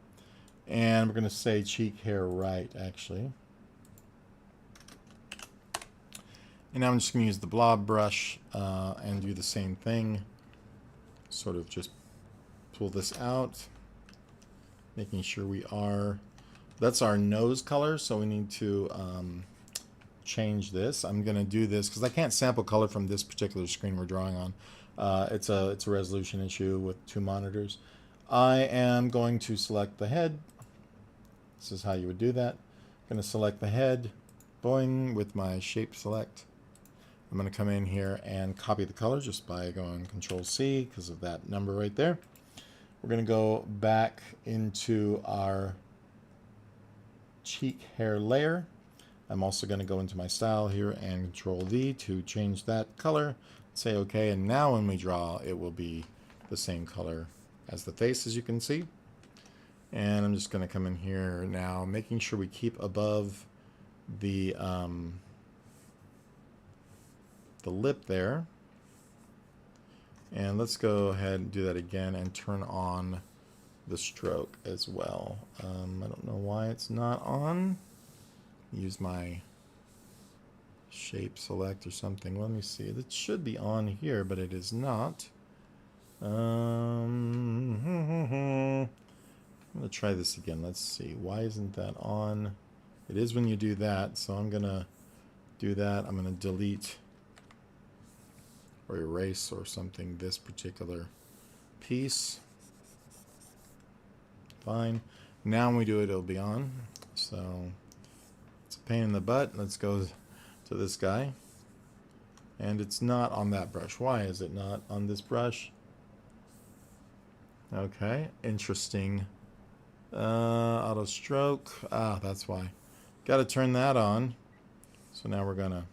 And we're going to say cheek hair right, actually. And now I'm just going to use the blob brush and do the same thing. Sort of just pull this out, making sure we are... That's our nose color, so we need to change this. I'm going to do this because I can't sample color from this particular screen we're drawing on. It's a resolution issue with 2 monitors. I am going to select the head. This is how you would do that. I'm going to select the head, boing, with my shape select. I'm going to come in here and copy the color just by going Control C because of that number right there. We're going to go back into our cheek hair layer. I'm also going to go into my style here and Control V to change that color. Say OK, and now when we draw, it will be the same color as the face, as you can see. And I'm just going to come in here now, making sure we keep above the lip there. And let's go ahead and do that again and turn on the stroke as well. I don't know why it's not on. Use my shape select or something. Let me see. It should be on here, but it is not. I'm going to try this again. Let's see. Why isn't that on? It is when you do that, so I'm going to do that. I'm going to delete or erase or something this particular piece. Fine. Now when we do it, it'll be on. So it's a pain in the butt. Let's go to this guy. And it's not on that brush. Why is it not on this brush? Okay, interesting. Auto stroke. Ah, that's why. Got to turn that on. So now we're gonna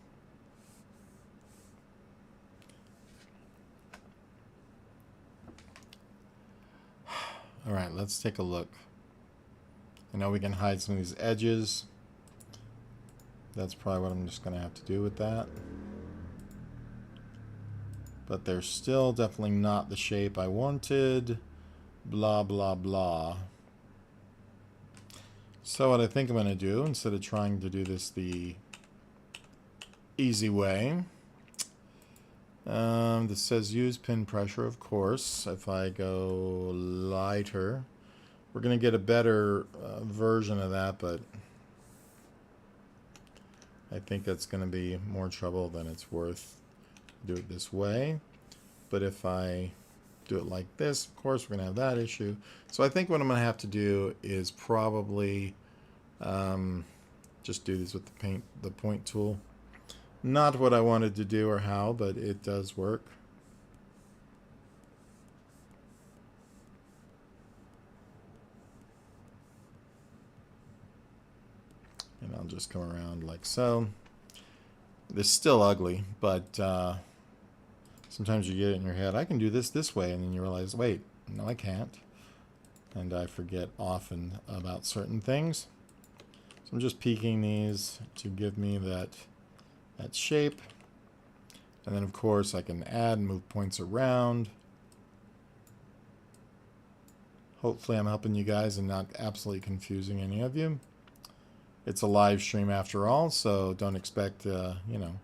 all right, let's take a look. I know we can hide some of these edges. that's probably what I'm just going to have to do with that. But they're still definitely not the shape I wanted. Blah, blah, blah. So what I think I'm going to do, instead of trying to do this the easy way, this says use pin pressure, of course. If I go lighter, we're going to get a better version of that, but I think that's going to be more trouble than it's worth. Do it this way. But if I do it like this, of course, we're going to have that issue. So I think what I'm going to have to do is probably just do this with the point tool. Not what I wanted to do or how, but it does work. And I'll just come around like so. This is still ugly, but sometimes you get it in your head, I can do this way, and then you realize, wait, no, I can't. And I forget often about certain things. So I'm just peeking these to give me that shape. And then, of course, I can add and move points around. Hopefully I'm helping you guys and not absolutely confusing any of you. It's a live stream after all, so don't expect, you know,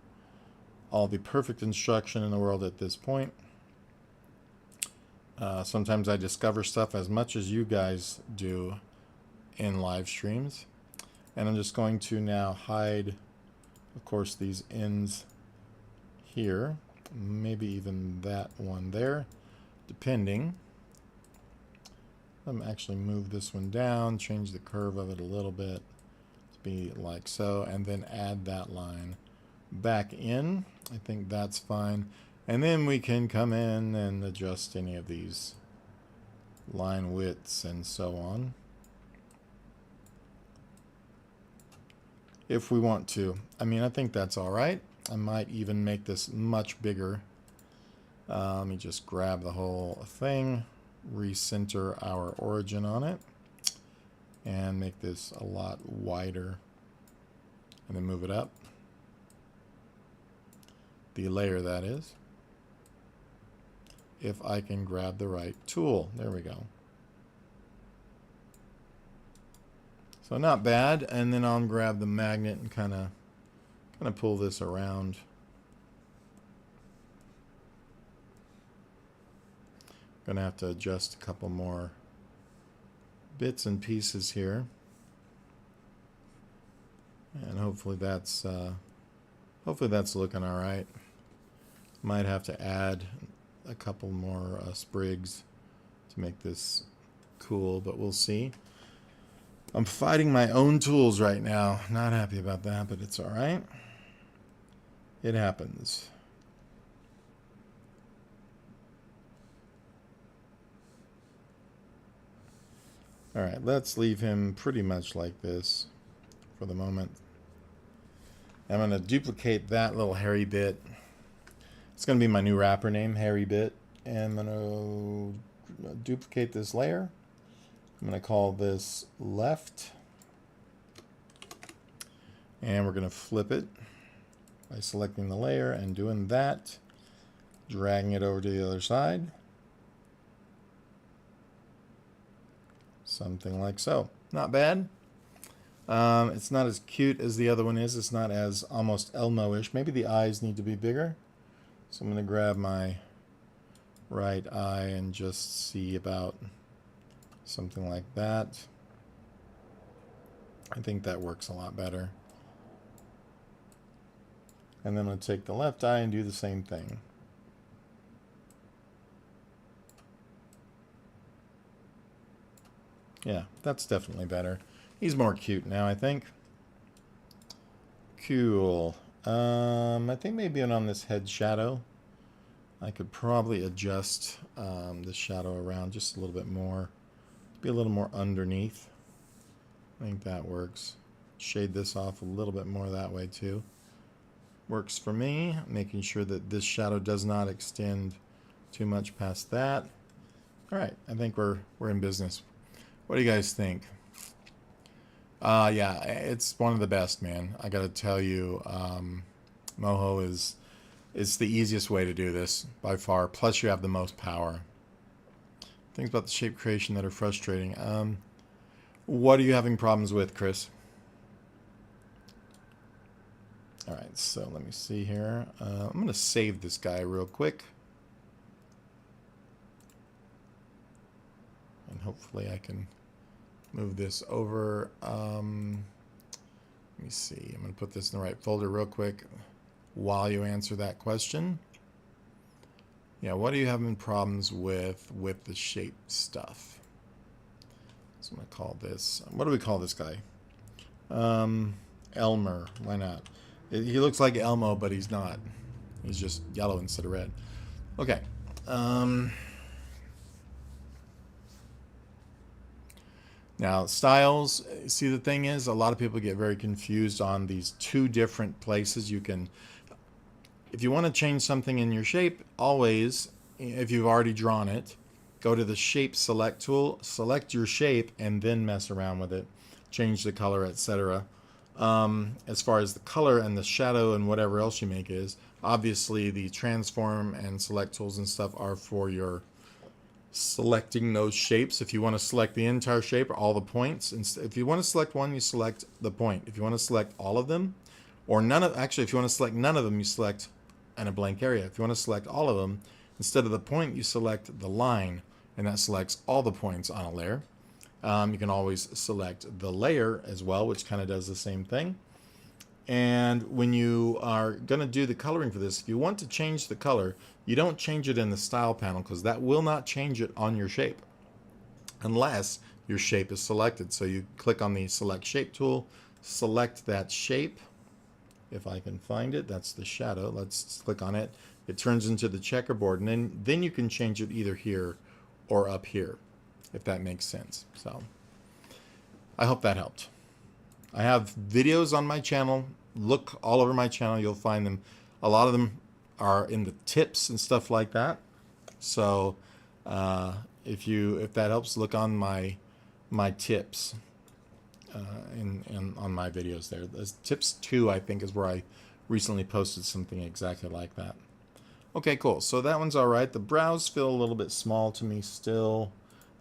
all the perfect instruction in the world at this point. Sometimes I discover stuff as much as you guys do in live streams. And I'm just going to now hide, of course, these ends here. Maybe even that one there, depending. I'm actually move this one down, change the curve of it a little bit to be like so, and then add that line back in. I think that's fine. And then we can come in and adjust any of these line widths and so on, if we want to. I mean, I think that's all right. I might even make this much bigger. Let me just grab the whole thing, recenter our origin on it, and make this a lot wider, and then move it up. The layer, that is. If I can grab the right tool. There we go. So not bad. And then I'll grab the magnet and kind of pull this around. Gonna have to adjust a couple more bits and pieces here. And hopefully that's looking all right. Might have to add a couple more sprigs to make this cool, but we'll see. I'm fighting my own tools right now. Not happy about that, but it's all right. It happens. All right, let's leave him pretty much like this for the moment. I'm going to duplicate that little hairy bit. It's going to be my new wrapper name, Hairy Bit. And I'm going to duplicate this layer. I'm going to call this left. And we're going to flip it by selecting the layer and doing that. Dragging it over to the other side. Something like so. Not bad. It's not as cute as the other one is. It's not as almost Elmo-ish. Maybe the eyes need to be bigger. So I'm going to grab my right eye and just see about something like that. I think that works a lot better. And then I'm going to take the left eye and do the same thing. Yeah, that's definitely better. He's more cute now, I think. Cool. I think maybe on this head shadow, I could probably adjust the shadow around just a little bit more. Be a little more underneath. I think that works. Shade this off a little bit more that way too. Works for me. Making sure that this shadow does not extend too much past that. All right, I think we're in business. What do you guys think? Yeah, it's one of the best, man. I gotta tell you, Moho is the easiest way to do this by far. Plus, you have the most power. Things about the shape creation that are frustrating. What are you having problems with, Chris? All right, so let me see here. I'm going to save this guy real quick. And hopefully I can move this over. Let me see. I'm going to put this in the right folder real quick while you answer that question. Yeah, what are you having problems with the shape stuff? So I'm going to call this, what do we call this guy? Elmer. Why not? He looks like Elmo, but he's not. He's just yellow instead of red. Okay. Now, styles, see, the thing is, a lot of people get very confused on these two different places. You can, if you want to change something in your shape, always, if you've already drawn it, go to the shape select tool, select your shape, and then mess around with it. Change the color, etc. As far as the color and the shadow and whatever else you make is, obviously the transform and select tools and stuff are for your selecting those shapes. If you want to select the entire shape or all the points, if you want to select one, you select the point. If you want to select all of them, or none of, actually, if you want to select none of them, you select in a blank area. If you want to select all of them, instead of the point, you select the line, and that selects all the points on a layer. You can always select the layer as well, which kind of does the same thing. And when you are going to do the coloring for this, if you want to change the color, you don't change it in the style panel, because that will not change it on your shape unless your shape is selected. So you click on the select shape tool, select that shape. If I can find it, that's the shadow. Let's click on it. It turns into the checkerboard, and then you can change it either here or up here, if that makes sense. So I hope that helped. I have videos on my channel. Look all over my channel. You'll find them. A lot of them are in the tips and stuff like that. So if that helps, look on my tips and on my videos there. There's tips 2, I think, is where I recently posted something exactly like that. Okay, cool. So that one's all right. The brows feel a little bit small to me still.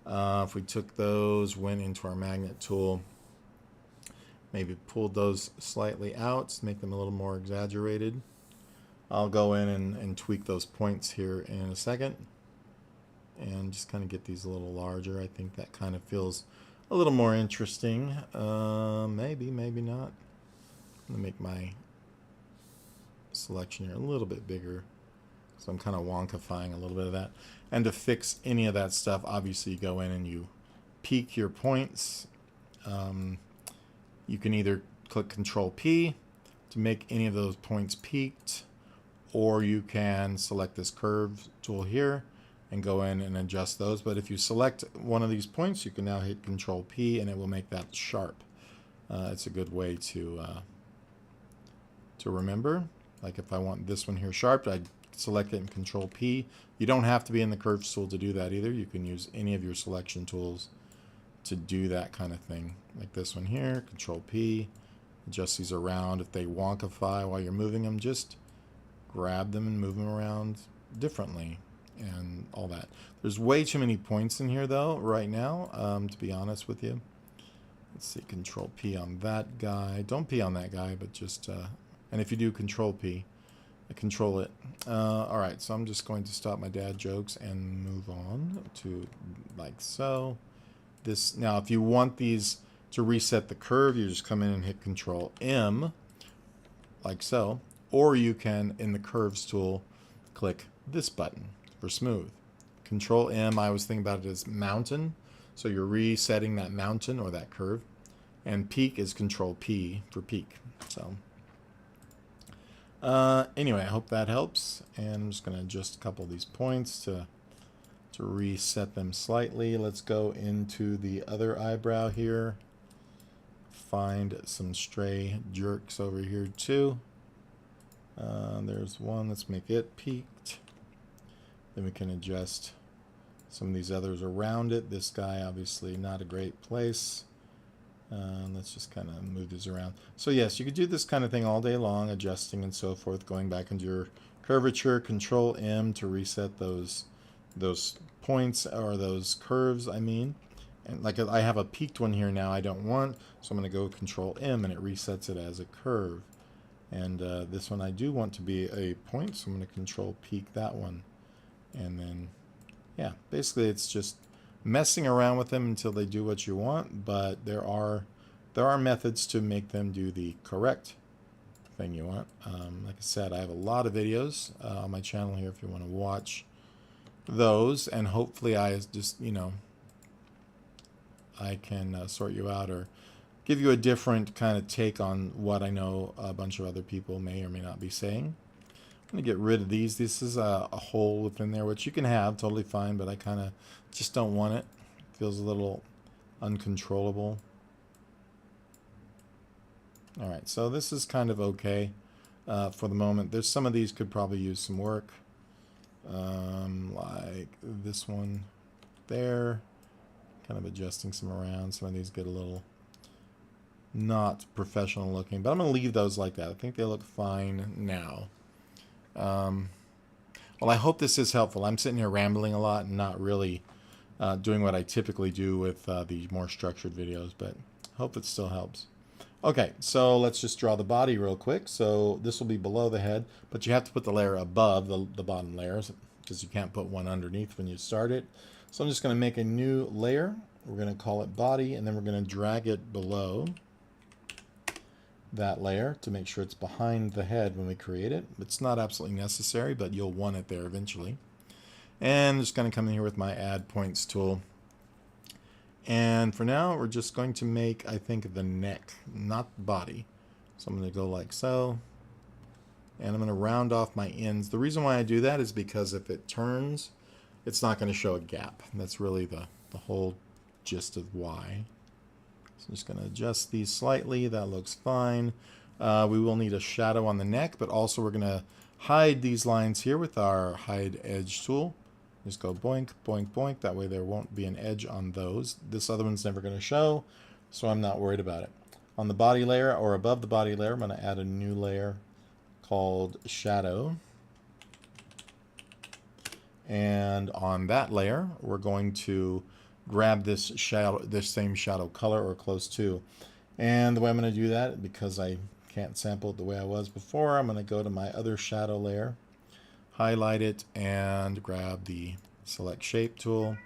If we took those, went into our magnet tool, maybe pulled those slightly out to make them a little more exaggerated. I'll go in and tweak those points here in a second and just kind of get these a little larger. I think that kind of feels a little more interesting. Maybe not. I'm going to make my selection here a little bit bigger, so I'm kind of wonkifying a little bit of that. And to fix any of that stuff, obviously you go in and you peak your points. You can either click Control P to make any of those points peaked, or you can select this curve tool here and go in and adjust those. But if you select one of these points, you can now hit Control P and it will make that sharp. It's a good way to remember. Like if I want this one here sharp, I'd select it and Control P. You don't have to be in the curves tool to do that either. You can use any of your selection tools to do that kind of thing. Like this one here, Control P, adjust these around. If they wonkify while you're moving them, just grab them and move them around differently and all that. There's way too many points in here though right now, to be honest with you. Let's see, Control P on that guy. Don't P on that guy, but just, and if you do Control P, control it. All right, so I'm just going to stop my dad jokes and move on to like so. This, now if you want these to reset the curve, you just come in and hit Control M, like so. Or you can, in the curves tool, click this button for smooth. Control M, I always think about it as mountain. So you're resetting that mountain or that curve. And peak is Control P for peak. So anyway, I hope that helps. And I'm just going to adjust a couple of these points to reset them slightly. Let's go into the other eyebrow here. Find some stray jerks over here too. There's one. Let's make it peaked. Then we can adjust some of these others around it. This guy, obviously not a great place. Let's just kind of move these around. So yes, you could do this kind of thing all day long, adjusting and so forth, going back into your curvature, Control M to reset those points or those curves, I mean. And like I have a peaked one here now I don't want, so I'm going to go Control M and it resets it as a curve. And this one I do want to be a point, so I'm going to Control peak that one. And then, yeah, basically it's just messing around with them until they do what you want, but there are methods to make them do the correct thing you want. Like I said, I have a lot of videos on my channel here if you want to watch those, and hopefully I just, you know, I can sort you out or give you a different kind of take on what I know a bunch of other people may or may not be saying. I'm going to get rid of these. This is a hole within there, which you can have, totally fine, but I kind of just don't want it. It feels a little uncontrollable. All right, so this is kind of okay for the moment. There's some of these could probably use some work, like this one there. Kind of adjusting some around. Some of these get a little not professional looking, but I'm going to leave those like that. I think they look fine now. Well, I hope this is helpful. I'm sitting here rambling a lot and not really doing what I typically do with the more structured videos, but hope it still helps. Okay, so let's just draw the body real quick. So this will be below the head, but you have to put the layer above the bottom layers because you can't put one underneath when you start it. So I'm just going to make a new layer. We're going to call it body, and then we're going to drag it below that layer to make sure it's behind the head when we create it. It's not absolutely necessary, but you'll want it there eventually. And I'm just going to come in here with my add points tool. And for now, we're just going to make, I think, the neck, not the body. So I'm going to go like so. And I'm going to round off my ends. The reason why I do that is because if it turns, it's not going to show a gap. That's really the whole gist of why. So I'm just going to adjust these slightly. That looks fine. We will need a shadow on the neck, but also we're going to hide these lines here with our hide edge tool. Just go boink, boink, boink. That way there won't be an edge on those. This other one's never going to show, so I'm not worried about it. On the body layer or above the body layer, I'm going to add a new layer called shadow. And on that layer, we're going to grab this shadow, this same shadow color or close to. And the way I'm going to do that, because I can't sample it the way I was before, I'm going to go to my other shadow layer, highlight it, and grab the select shape tool,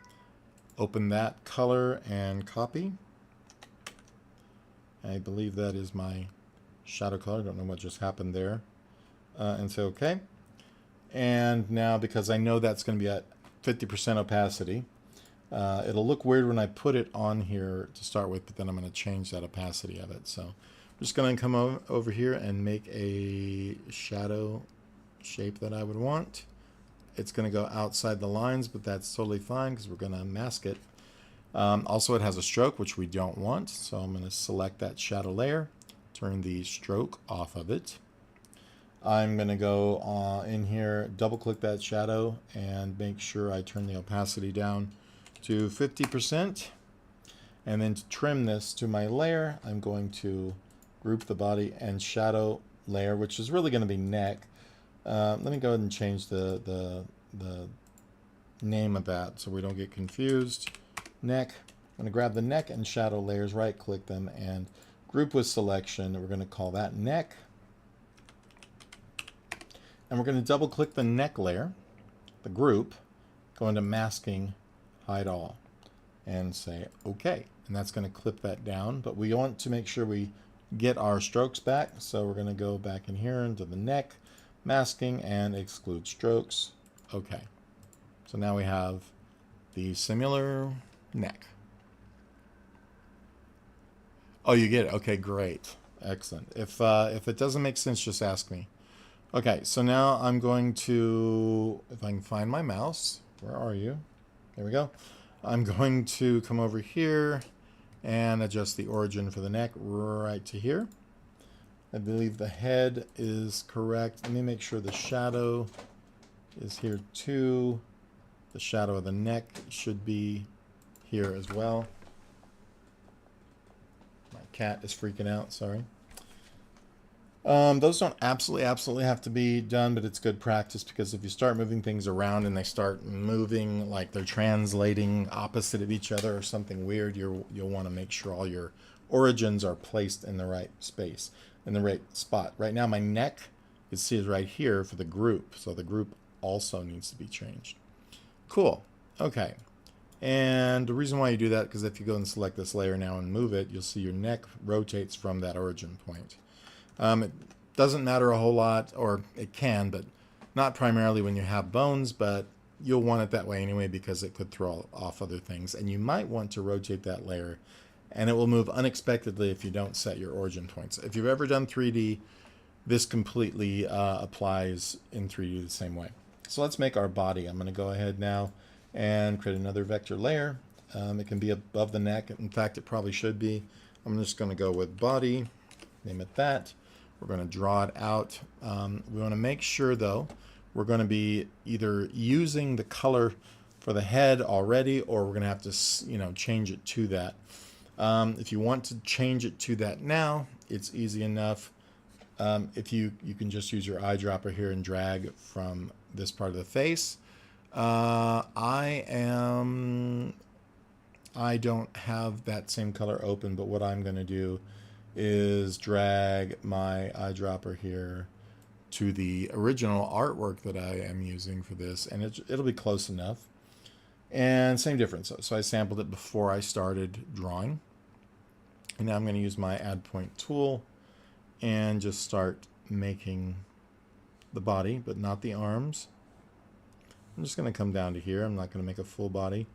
open that color and copy. I believe that is my shadow color. I don't know what just happened there. And say OK. And now, because I know that's going to be at 50% opacity, it'll look weird when I put it on here to start with, but then I'm going to change that opacity of it. So I'm just going to come over here and make a shadow shape that I would want. It's going to go outside the lines, but that's totally fine because we're going to mask it. Also, it has a stroke, which we don't want. So I'm going to select that shadow layer, turn the stroke off of it. I'm going to go in here, double click that shadow and make sure I turn the opacity down to 50%. And then to trim this to my layer, I'm going to group the body and shadow layer, which is really going to be neck. Let me go ahead and change the name of that so we don't get confused. Neck. I'm going to grab the neck and shadow layers, right click them, and group with selection. We're going to call that neck. And we're going to double click the neck layer, the group, go into masking, hide all, and say OK. And that's going to clip that down. But we want to make sure we get our strokes back. So we're going to go back in here into the neck, masking, and exclude strokes. OK. So now we have the similar neck. Oh, you get it. OK, great. Excellent. If it doesn't make sense, just ask me. Okay, so now I'm going to, if I can find my mouse, where are you? There we go. I'm going to come over here and adjust the origin for the neck right to here. I believe the head is correct. Let me make sure the shadow is here too. The shadow of the neck should be here as well. My cat is freaking out, sorry. Those don't absolutely have to be done, but it's good practice because if you start moving things around and they start moving like they're translating opposite of each other or something weird, you'll want to make sure all your origins are placed in the right space, in the right spot. Right now my neck, you see, is right here for the group, so the group also needs to be changed. Cool. Okay. And the reason why you do that, because if you go and select this layer now and move it, you'll see your neck rotates from that origin point. It doesn't matter a whole lot, or it can, but not primarily when you have bones, but you'll want it that way anyway because it could throw off other things. And you might want to rotate that layer, and it will move unexpectedly if you don't set your origin points. If you've ever done 3D, this completely applies in 3D the same way. So let's make our body. I'm going to go ahead now and create another vector layer. It can be above the neck. In fact, it probably should be. I'm just going to go with body, name it that. We're going to draw it out. We want to make sure, though, we're going to be either using the color for the head already, or we're going to have to, change it to that. If you want to change it to that now, it's easy enough. If you can just use your eyedropper here and drag from this part of the face. I don't have that same color open, but what I'm going to do is drag my eyedropper here to the original artwork that I am using for this, and it'll be close enough. And same difference. So I sampled it before I started drawing. And now I'm going to use my add point tool and just start making the body, but not the arms. I'm just going to come down to here. I'm not going to make a full body.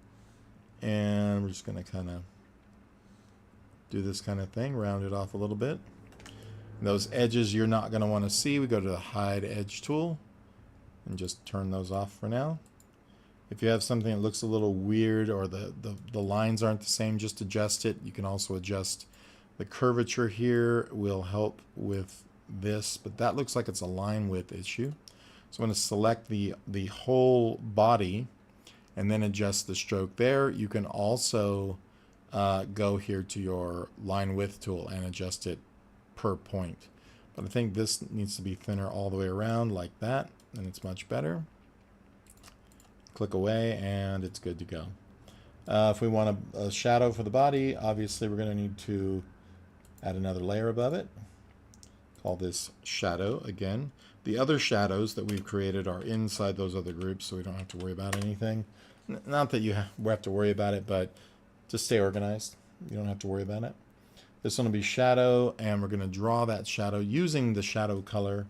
And we're just going to kind of do this kind of thing, round it off a little bit. And those edges you're not going to want to see. We go to the hide edge tool and just turn those off for now. If you have something that looks a little weird or the lines aren't the same, just adjust it. You can also adjust the curvature here, will help with this, but that looks like it's a line width issue. So I'm going to select the whole body and then adjust the stroke there. You can also go here to your line width tool and adjust it per point. But I think this needs to be thinner all the way around like that, and it's much better. Click away and it's good to go. If we want a shadow for the body, obviously we're going to need to add another layer above it. Call this shadow again. The other shadows that we've created are inside those other groups, so we don't have to worry about anything. Not that you have to worry about it, but just stay organized. You don't have to worry about it. This one will be shadow, and we're going to draw that shadow using the shadow color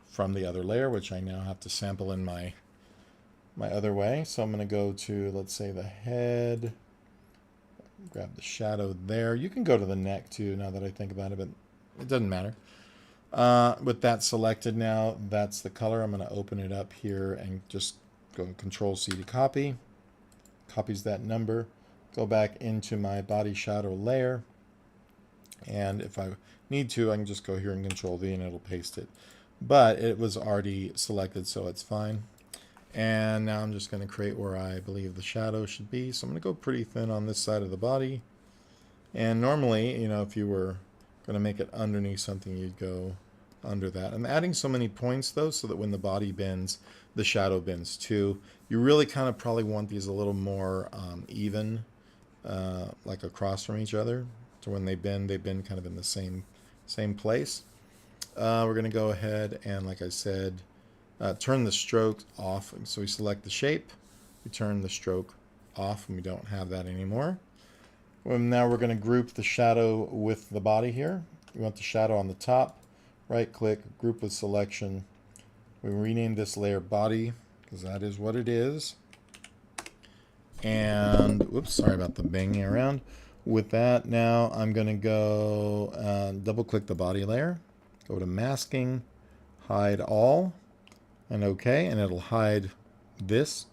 from the other layer, which I now have to sample in my other way. So I'm going to go to, let's say, the head, grab the shadow there. You can go to the neck too, now that I think about it, but it doesn't matter. With that selected now, that's the color. I'm going to open it up here and just go Control-C to copy. Copies that number. Go back into my body shadow layer. And if I need to, I can just go here and Control-V and it'll paste it. But it was already selected, so it's fine. And now I'm just going to create where I believe the shadow should be. So I'm going to go pretty thin on this side of the body. And normally, if you were going to make it underneath something, you'd go under that. I'm adding so many points, though, so that when the body bends, the shadow bends too. You really kind of probably want these a little more even, like across from each other. So when they bend kind of in the same place. We're going to go ahead and, like I said, turn the stroke off. So we select the shape, we turn the stroke off, and we don't have that anymore. Well, now we're going to group the shadow with the body here. We want the shadow on the top. Right click, group with selection. We rename this layer body because that is what it is. And whoops, sorry about the banging around. With that, now I'm going to go double click the body layer, go to masking, hide all, and OK, and it'll hide this.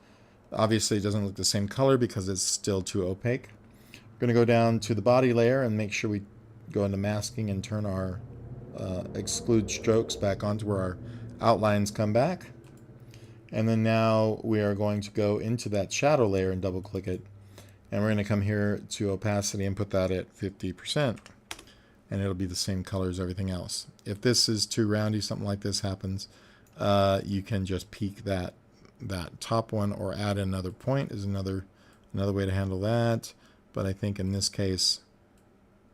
Obviously, it doesn't look the same color because it's still too opaque. We're going to go down to the body layer and make sure we go into masking and turn our exclude strokes back onto where our outlines come back. And then now we are going to go into that shadow layer and double click it. And we're going to come here to opacity and put that at 50%. and it'll be the same color as everything else. If this is too roundy, something like this happens, you can just peak that top one or add another point is another way to handle that. But I think in this case,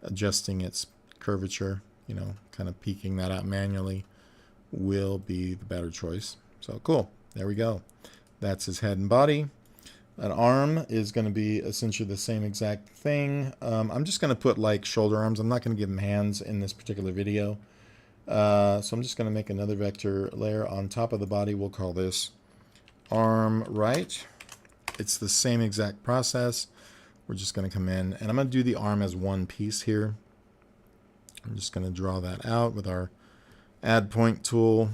adjusting its curvature, you know, kind of peaking that out manually will be the better choice. So cool. There we go. That's his head and body. An arm is going to be essentially the same exact thing. I'm just going to put like shoulder arms. I'm not going to give him hands in this particular video. So I'm just going to make another vector layer on top of the body. We'll call this arm right. It's the same exact process. We're just going to come in, and I'm going to do the arm as one piece here. I'm just going to draw that out with our add point tool.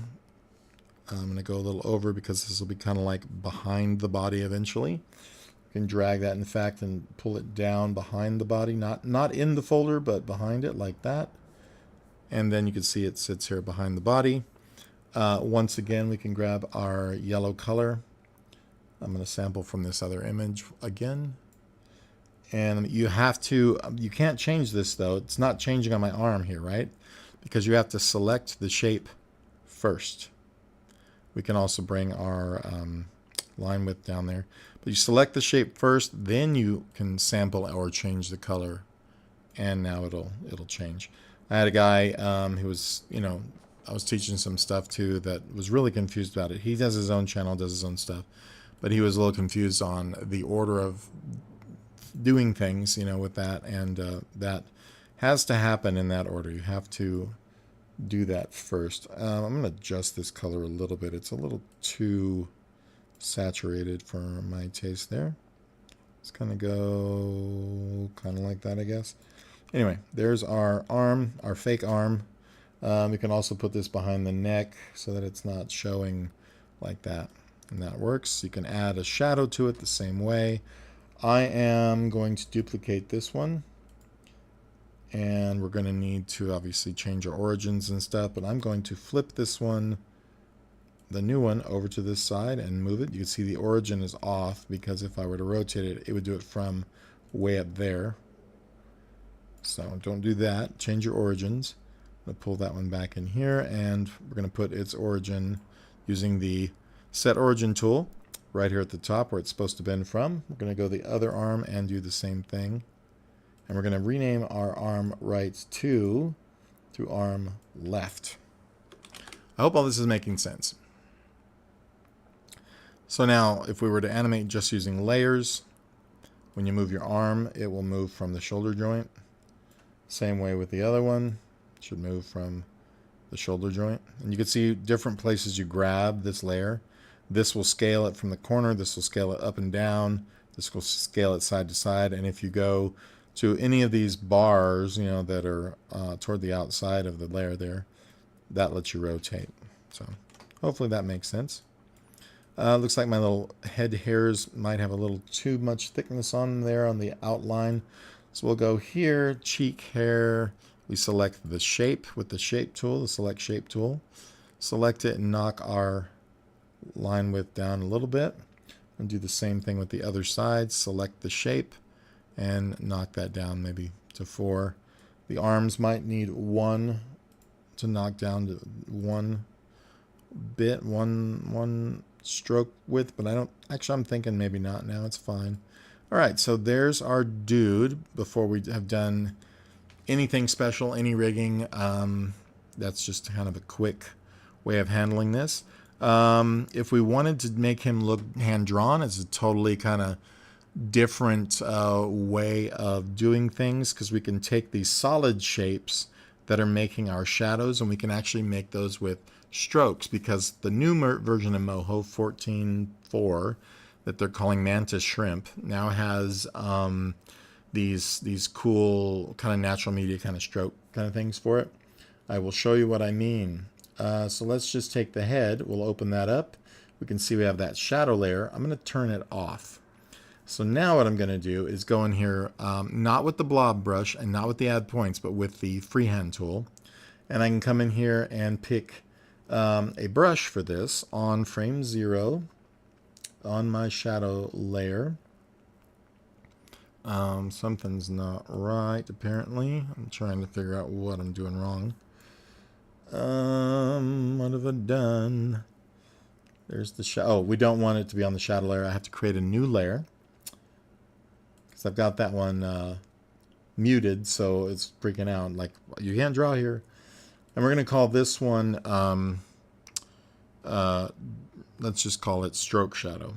I'm going to go a little over because this will be kind of like behind the body eventually. You can drag that, in fact, and pull it down behind the body, not in the folder, but behind it like that. And then you can see it sits here behind the body. Once again, we can grab our yellow color. I'm going to sample from this other image again. And you can't change this though. It's not changing on my arm here, right? Because you have to select the shape first. We can also bring our line width down there. But you select the shape first, then you can sample or change the color. And now it'll change. I had a guy who was, you know, I was teaching some stuff too that was really confused about it. He does his own channel, does his own stuff. But he was a little confused on the order of doing things, you know, with that. And that has to happen in that order. You have to do that first. I'm going to adjust this color a little bit. It's a little too saturated for my taste there. Let's kind of go kind of like that, I guess. Anyway, there's our arm, our fake arm. We can also put this behind the neck so that it's not showing like that. And that works. You can add a shadow to it the same way. I am going to duplicate this one. And we're going to need to obviously change our origins and stuff. But I'm going to flip this one, the new one, over to this side and move it. You can see the origin is off because if I were to rotate it, it would do it from way up there. So don't do that. Change your origins. I'm going to pull that one back in here, and we're going to put its origin using the Set Origin tool right here at the top where it's supposed to bend from. We're going to go the other arm and do the same thing. And we're going to rename our arm right to arm left. I hope all this is making sense. So now, if we were to animate just using layers, when you move your arm, it will move from the shoulder joint. Same way with the other one. It should move from the shoulder joint. And you can see different places you grab this layer. This will scale it from the corner. This will scale it up and down. This will scale it side to side. And if you go to any of these bars, you know, that are toward the outside of the layer there, that lets you rotate. So hopefully that makes sense. Looks like my little head hairs might have a little too much thickness on there on the outline. So we'll go here, cheek hair. We select the shape with the shape tool, the select shape tool. Select it and knock our line width down a little bit. And do the same thing with the other side. Select the shape and knock that down maybe to 4. The arms might need 1 to knock down to 1 bit, one stroke width, but I don't, actually I'm thinking maybe not now, it's fine. All right, so there's our dude before we have done anything special, any rigging. That's just kind of a quick way of handling this. If we wanted to make him look hand-drawn, it's a totally kind of different way of doing things, because we can take these solid shapes that are making our shadows and we can actually make those with strokes, because the new version of Moho 14.4 that they're calling Mantis Shrimp now has these cool kind of natural media kind of stroke kind of things for it. I will show you what I mean. So let's just take the head. We'll open that up. We can see we have that shadow layer. I'm going to turn it off. So now what I'm going to do is go in here, not with the blob brush and not with the add points, but with the freehand tool. And I can come in here and pick a brush for this on frame 0 on my shadow layer. Something's not right, apparently. I'm trying to figure out what I'm doing wrong. What have I done? There's the shadow. Oh, we don't want it to be on the shadow layer. I have to create a new layer because I've got that one muted, so it's freaking out. Like, you can't draw here. And we're going to call this one, let's just call it stroke shadow.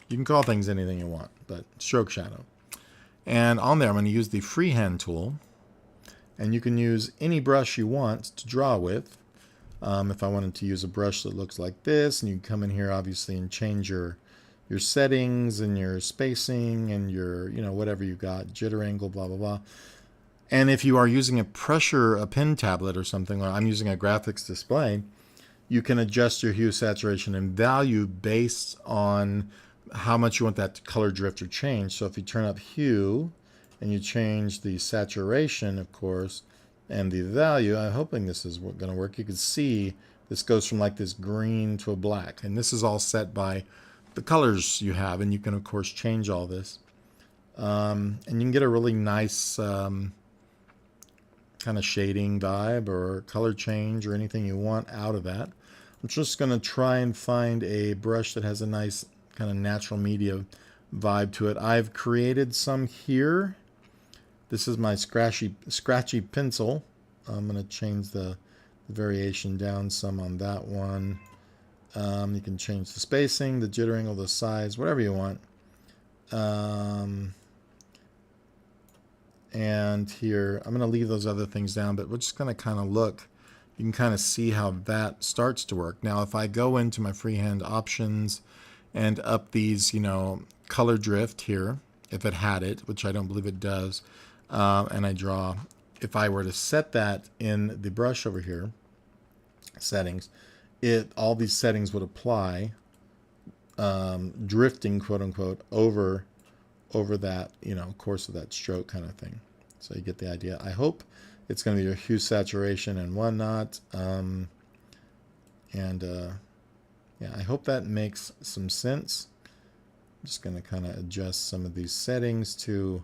You can call things anything you want, but stroke shadow. And on there, I'm going to use the freehand tool. And you can use any brush you want to draw with. If I wanted to use a brush that looks like this, and you can come in here, obviously, and change your settings and your spacing and your, whatever you got, jitter angle, blah, blah, blah. And if you are using a pen tablet or something, or I'm using a graphics display, you can adjust your hue, saturation, and value based on how much you want that color drift or change. So if you turn up hue and you change the saturation, of course, and the value, I'm hoping this is going to work. You can see this goes from like this green to a black. And this is all set by the colors you have. And you can, of course, change all this. And you can get a really nice kind of shading vibe or color change or anything you want out of that. I'm just going to try and find a brush that has a nice kind of natural media vibe to it. I've created some here. This is my scratchy pencil. I'm going to change the variation down some on that one. You can change the spacing, the jitter angle, the size, whatever you want. And here, I'm going to leave those other things down, but we're just going to kind of look. You can kind of see how that starts to work. Now, if I go into my freehand options and up these, color drift here, if it had it, which I don't believe it does, and I draw, if I were to set that in the brush over here, settings, all these settings would apply, drifting, quote unquote, over that, course of that stroke kind of thing. So you get the idea. I hope it's going to be your hue, saturation, and whatnot. Yeah, I hope that makes some sense. I'm just going to kind of adjust some of these settings to,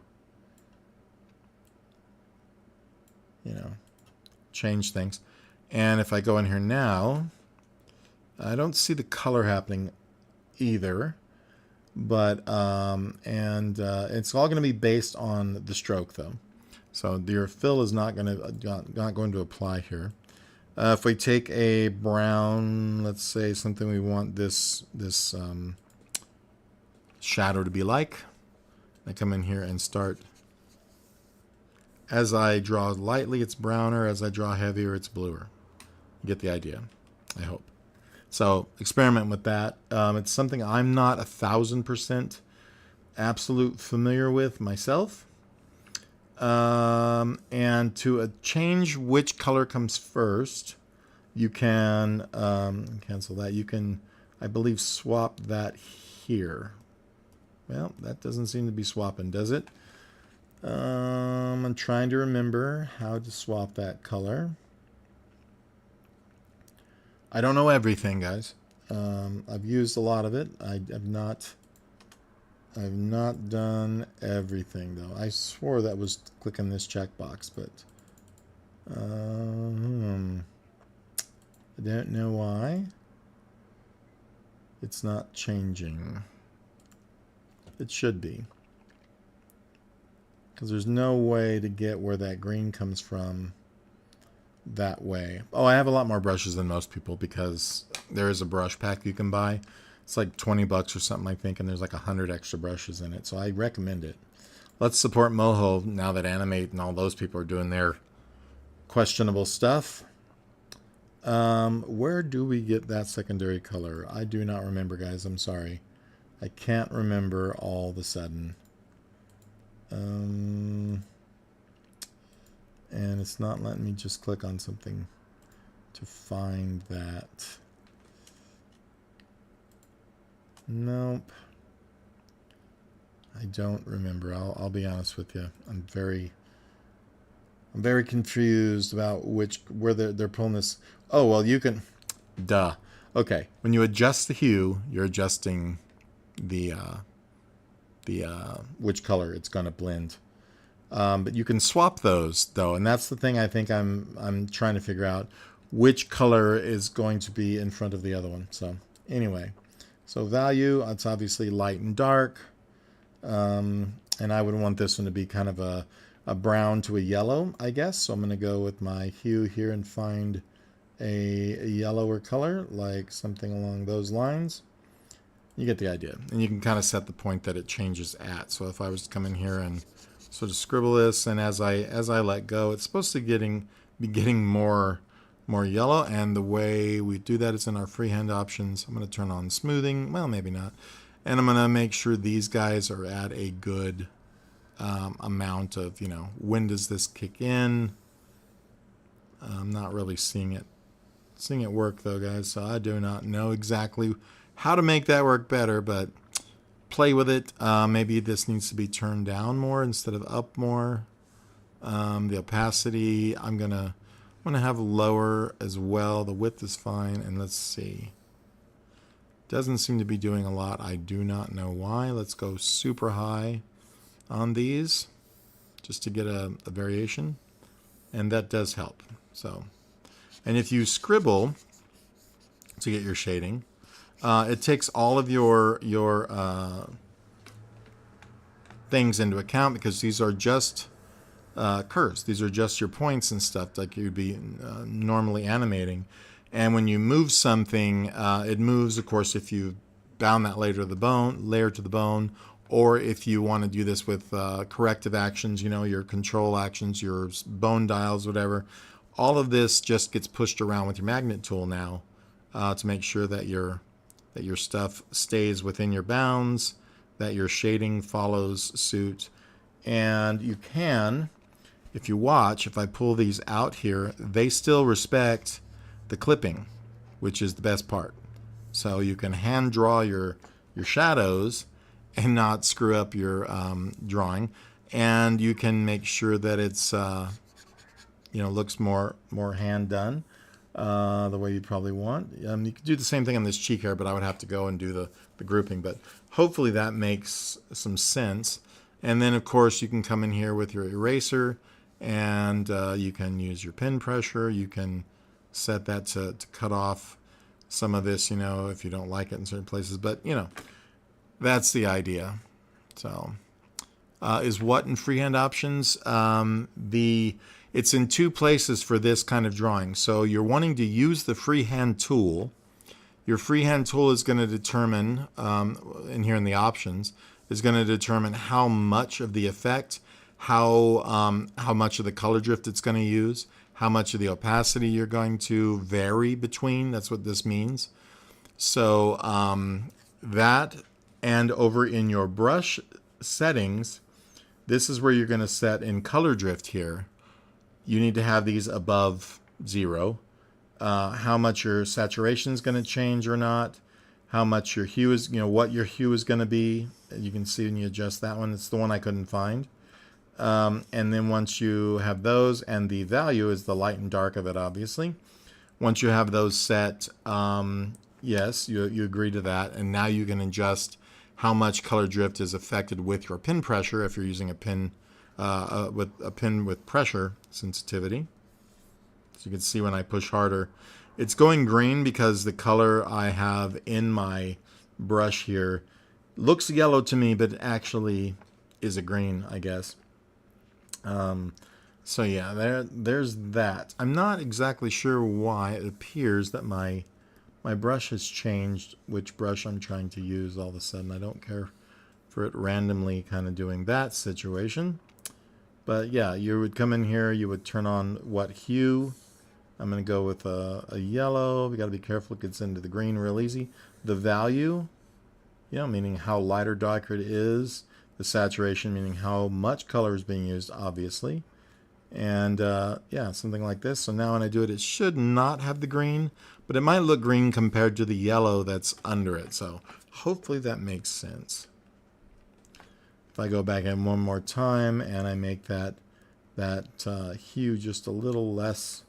change things. And if I go in here now, I don't see the color happening either. But it's all going to be based on the stroke, though. So your fill is not going to apply here. If we take a brown, let's say something we want this shadow to be like, I come in here and start. As I draw lightly, it's browner. As I draw heavier, it's bluer. You get the idea, I hope. So experiment with that. It's something I'm not 1,000% absolute familiar with myself. And to change which color comes first, you can cancel that. You can, I believe, swap that here. Well, that doesn't seem to be swapping, does it? I'm trying to remember how to swap that color. I don't know everything, guys. I've used a lot of it. I've not done everything, though. I swore that was clicking this checkbox, but I don't know why it's not changing. It should be, because there's no way to get where that green comes from that way. Oh, I have a lot more brushes than most people because there is a brush pack you can buy. It's like 20 bucks or something, I think, and there's like 100 extra brushes in it. So I recommend it. Let's support Moho now that Animate and all those people are doing their questionable stuff. Where do we get that secondary color? I do not remember, guys. I'm sorry. I can't remember all of a sudden. And it's not letting me just click on something to find that. Nope. I don't remember. I'll be honest with you. I'm very confused about where they're pulling this. Oh, well, you can, duh. Okay, when you adjust the hue, you're adjusting which color it's going to blend. But you can swap those though, and that's the thing I think I'm trying to figure out, which color is going to be in front of the other one. So anyway, so value, it's obviously light and dark, and I would want this one to be kind of a brown to a yellow, I guess. So I'm going to go with my hue here and find a yellower color, like something along those lines. You get the idea, and you can kind of set the point that it changes at. So if I was to come in here and sort of scribble this, and as I let go, it's supposed to be getting more yellow. And the way we do that is in our freehand options. I'm going to turn on smoothing. Well, maybe not. And I'm going to make sure these guys are at a good amount of, when does this kick in? I'm not really seeing it work though, guys. So I do not know exactly how to make that work better, but play with it. Maybe this needs to be turned down more instead of up more. The opacity, I'm gonna have lower as well. The width is fine, and let's see. Doesn't seem to be doing a lot. I do not know why. Let's go super high on these just to get a variation, and that does help. So, and if you scribble to get your shading, it takes all of your things into account, because these are just curves. These are just your points and stuff like you'd be normally animating. And when you move something, it moves, of course, if you bound that layer to the bone, or if you want to do this with corrective actions, your control actions, your bone dials, whatever. All of this just gets pushed around with your magnet tool now to make sure that your stuff stays within your bounds, that your shading follows suit. And you can, if you watch, if I pull these out here, they still respect the clipping, which is the best part. So you can hand draw your shadows and not screw up your drawing, and you can make sure that it's looks more hand done the way you'd probably want. You could do the same thing on this cheek hair, but I would have to go and do the grouping. But hopefully that makes some sense. And then of course you can come in here with your eraser, and you can use your pen pressure. You can set that to cut off some of this, if you don't like it in certain places. But that's the idea. So is what in freehand options? It's in two places for this kind of drawing. So you're wanting to use the freehand tool. Your freehand tool is going to determine, in here in the options, is going to determine how much of the effect, how much of the color drift it's going to use, how much of the opacity you're going to vary between. That's what this means. So that, and over in your brush settings, this is where you're going to set in color drift here. You need to have these above 0. How much your saturation is going to change or not. How much your hue is, what your hue is going to be. You can see when you adjust that one. It's the one I couldn't find. And then once you have those, and the value is the light and dark of it, obviously. Once you have those set, yes, you agree to that. And now you can adjust how much color drift is affected with your pin pressure if you're using a pin with pressure sensitivity. So you can see when I push harder, it's going green because the color I have in my brush here looks yellow to me, but actually is a green, I guess. So yeah, there's that. I'm not exactly sure why it appears that my brush has changed, which brush I'm trying to use all of a sudden. I don't care for it randomly kind of doing that situation. But yeah, you would come in here, you would turn on what hue. I'm going to go with a yellow. We got to be careful, it gets into the green real easy. The value, meaning how light or darker it is. The saturation, meaning how much color is being used, obviously. And yeah, something like this. So now when I do it, it should not have the green, but it might look green compared to the yellow that's under it. So hopefully that makes sense. If I go back in one more time and I make that hue just a little less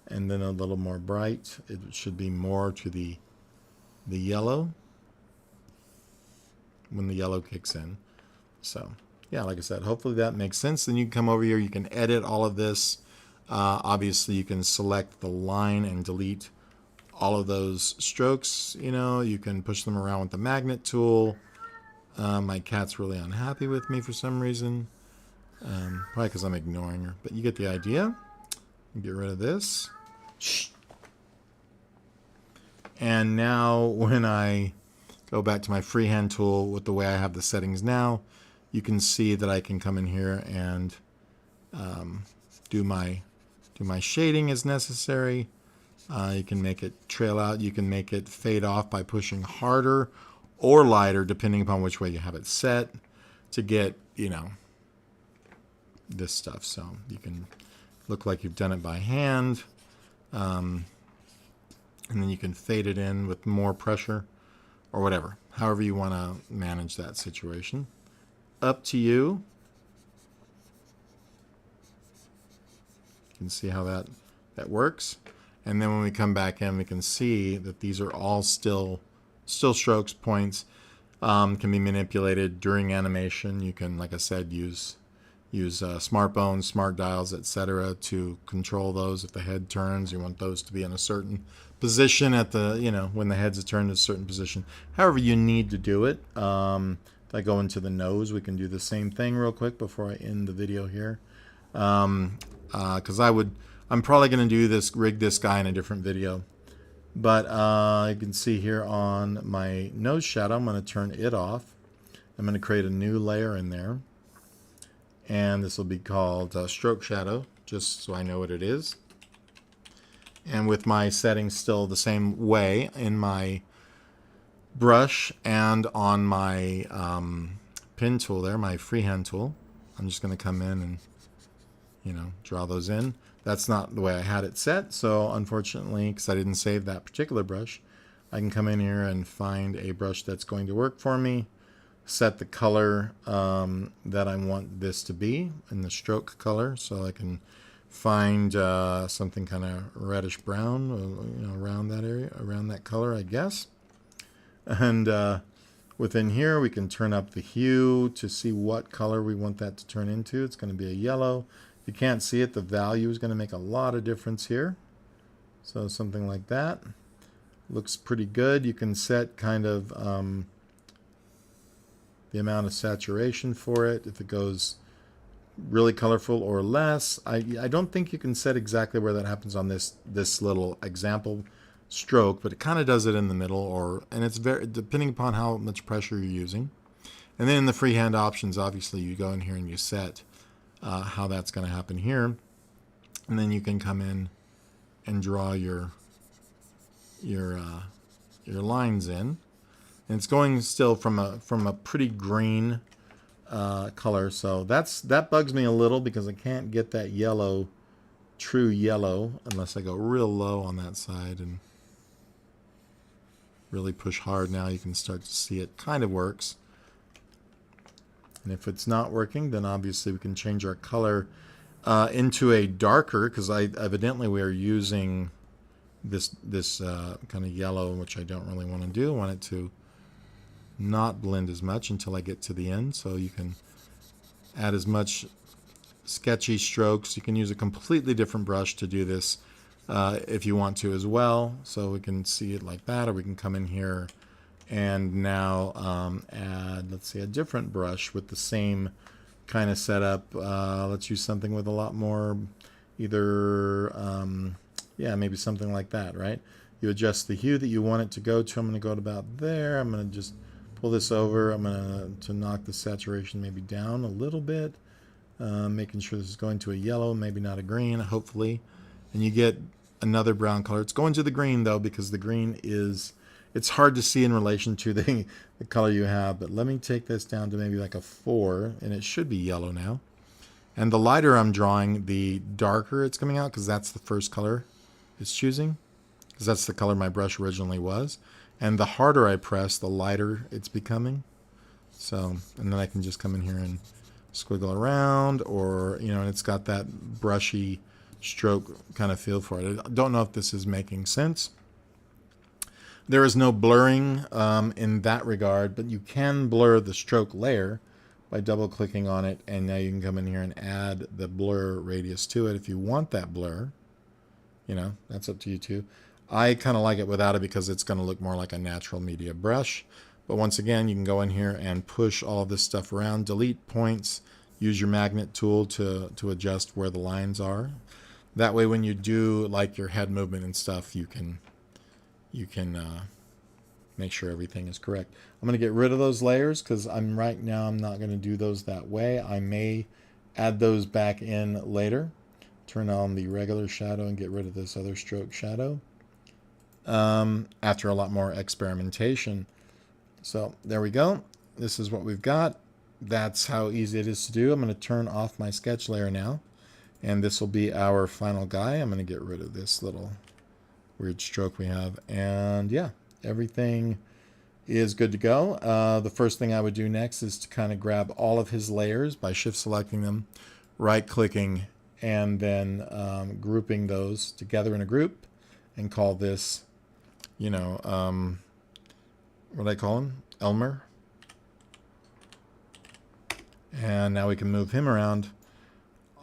and then a little more bright, it should be more to the yellow. when the yellow kicks in. So yeah, like I said, hopefully that makes sense. Then you can come over here, you can edit all of this. Obviously you can select the line and delete all of those strokes. You know, you can push them around with the magnet tool. My cat's really unhappy with me for some reason. Probably because I'm ignoring her, but you get the idea. Get rid of this. Shh. And now when I go back to my freehand tool with the way I have the settings now, you can see that I can come in here and do my shading as necessary. You can make it trail out. You can make it fade off by pushing harder or lighter, depending upon which way you have it set, to get, you know, this stuff. So you can look like you've done it by hand. And then you can fade it in with more pressure or whatever. However you want to manage that situation. Up to you. You can see how that works. And then when we come back in, we can see that these are all still strokes, points, can be manipulated during animation. You can, like I said, use smart bones, smart dials, etc. to control those. If the head turns, you want those to be in a certain position at the, you know, when the head's turned to a certain position. However you need to do it. If I go into the nose, we can do the same thing real quick before I end the video here. Because I'm probably going to do rig this guy in a different video. But you can see here on my nose shadow, I'm going to turn it off. I'm going to create a new layer in there. And this will be called stroke shadow, just so I know what it is. And with my settings still the same way in my brush and on my pen tool there, my freehand tool, I'm just going to come in and, you know, draw those in. That's not the way I had it set, so unfortunately, because I didn't save that particular brush, I can come in here and find a brush that's going to work for me, set the color that I want this to be in the stroke color, so I can find something kind of reddish brown, you know, around that area, around that color, I guess. And within here, we can turn up the hue to see what color we want that to turn into. It's going to be a yellow. If you can't see it, the value is going to make a lot of difference here. So something like that looks pretty good. You can set kind of the amount of saturation for it, if it goes really colorful or less. I don't think you can set exactly where that happens on this little example stroke, but it kind of does it in the middle, and it's very depending upon how much pressure you're using. And then in the freehand options, obviously you go in here and you set how that's going to happen here, and then you can come in and draw your lines in. And it's going still from a pretty green color, so that bugs me a little because I can't get that yellow, true yellow, unless I go real low on that side and really push hard. Now you can start to see it kind of works. And if it's not working, then obviously we can change our color into a darker, because evidently we are using this kind of yellow, which I don't really want to do. I want it to not blend as much until I get to the end. So you can add as much sketchy strokes. You can use a completely different brush to do this if you want to as well. So we can see it like that, or we can come in here and now add, let's see, a different brush with the same kind of setup. Let's use something with a lot more, either, yeah, maybe something like that, right? You adjust the hue that you want it to go to. I'm going to go to about there. I'm going to just pull this over. I'm going to knock the saturation maybe down a little bit, making sure this is going to a yellow, maybe not a green, hopefully. And you get another brown color. It's going to the green, though, because the green is, it's hard to see in relation to the color you have. But let me take this down to maybe like a 4, and it should be yellow now. And the lighter I'm drawing, the darker it's coming out, because that's the first color it's choosing, because that's the color my brush originally was. And the harder I press, the lighter it's becoming. So, and then I can just come in here and squiggle around, or, you know, and it's got that brushy stroke kind of feel for it. I don't know if this is making sense, There is no blurring in that regard, but you can blur the stroke layer by double clicking on it, and now you can come in here and add the blur radius to it if you want that blur. You know, that's up to you too. I kind of like it without it because it's going to look more like a natural media brush. But once again, you can go in here and push all of this stuff around, delete points, use your magnet tool to adjust where the lines are. That way when you do like your head movement and stuff, you can make sure everything is correct. I'm going to get rid of those layers because right now I'm not going to do those that way. I may add those back in later. Turn on the regular shadow and get rid of this other stroke shadow after a lot more experimentation. So there we go. This is what we've got. That's how easy it is to do. I'm going to turn off my sketch layer now, and this will be our final guy. I'm going to get rid of this little weird stroke we have, and yeah, everything is good to go. The first thing I would do next is to kind of grab all of his layers by shift selecting them, right clicking, and then grouping those together in a group, and call this, you know, what do I call him? Elmer. And now we can move him around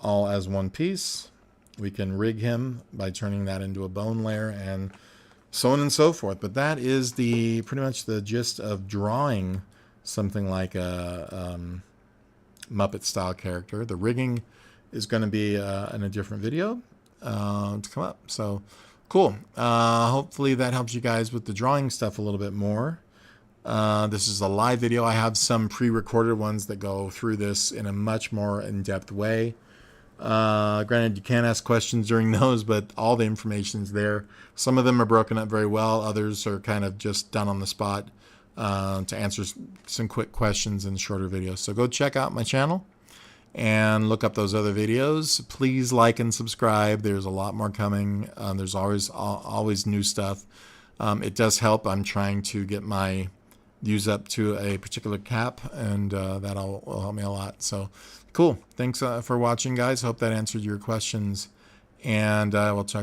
all as one piece. We can rig him by turning that into a bone layer, and so on and so forth. But that is pretty much the gist of drawing something like a Muppet style character. The rigging is going to be in a different video to come up. So cool. Hopefully that helps you guys with the drawing stuff a little bit more. This is a live video. I have some pre-recorded ones that go through this in a much more in-depth way. Granted, you can't ask questions during those, but all the information's there. Some of them are broken up very well. Others are kind of just done on the spot to answer some quick questions in shorter videos. So go check out my channel and look up those other videos. Please like and subscribe. There's a lot more coming. There's always new stuff. It does help. I'm trying to get my views up to a particular cap, and that'll help me a lot. So cool. Thanks for watching, guys. Hope that answered your questions, and we'll talk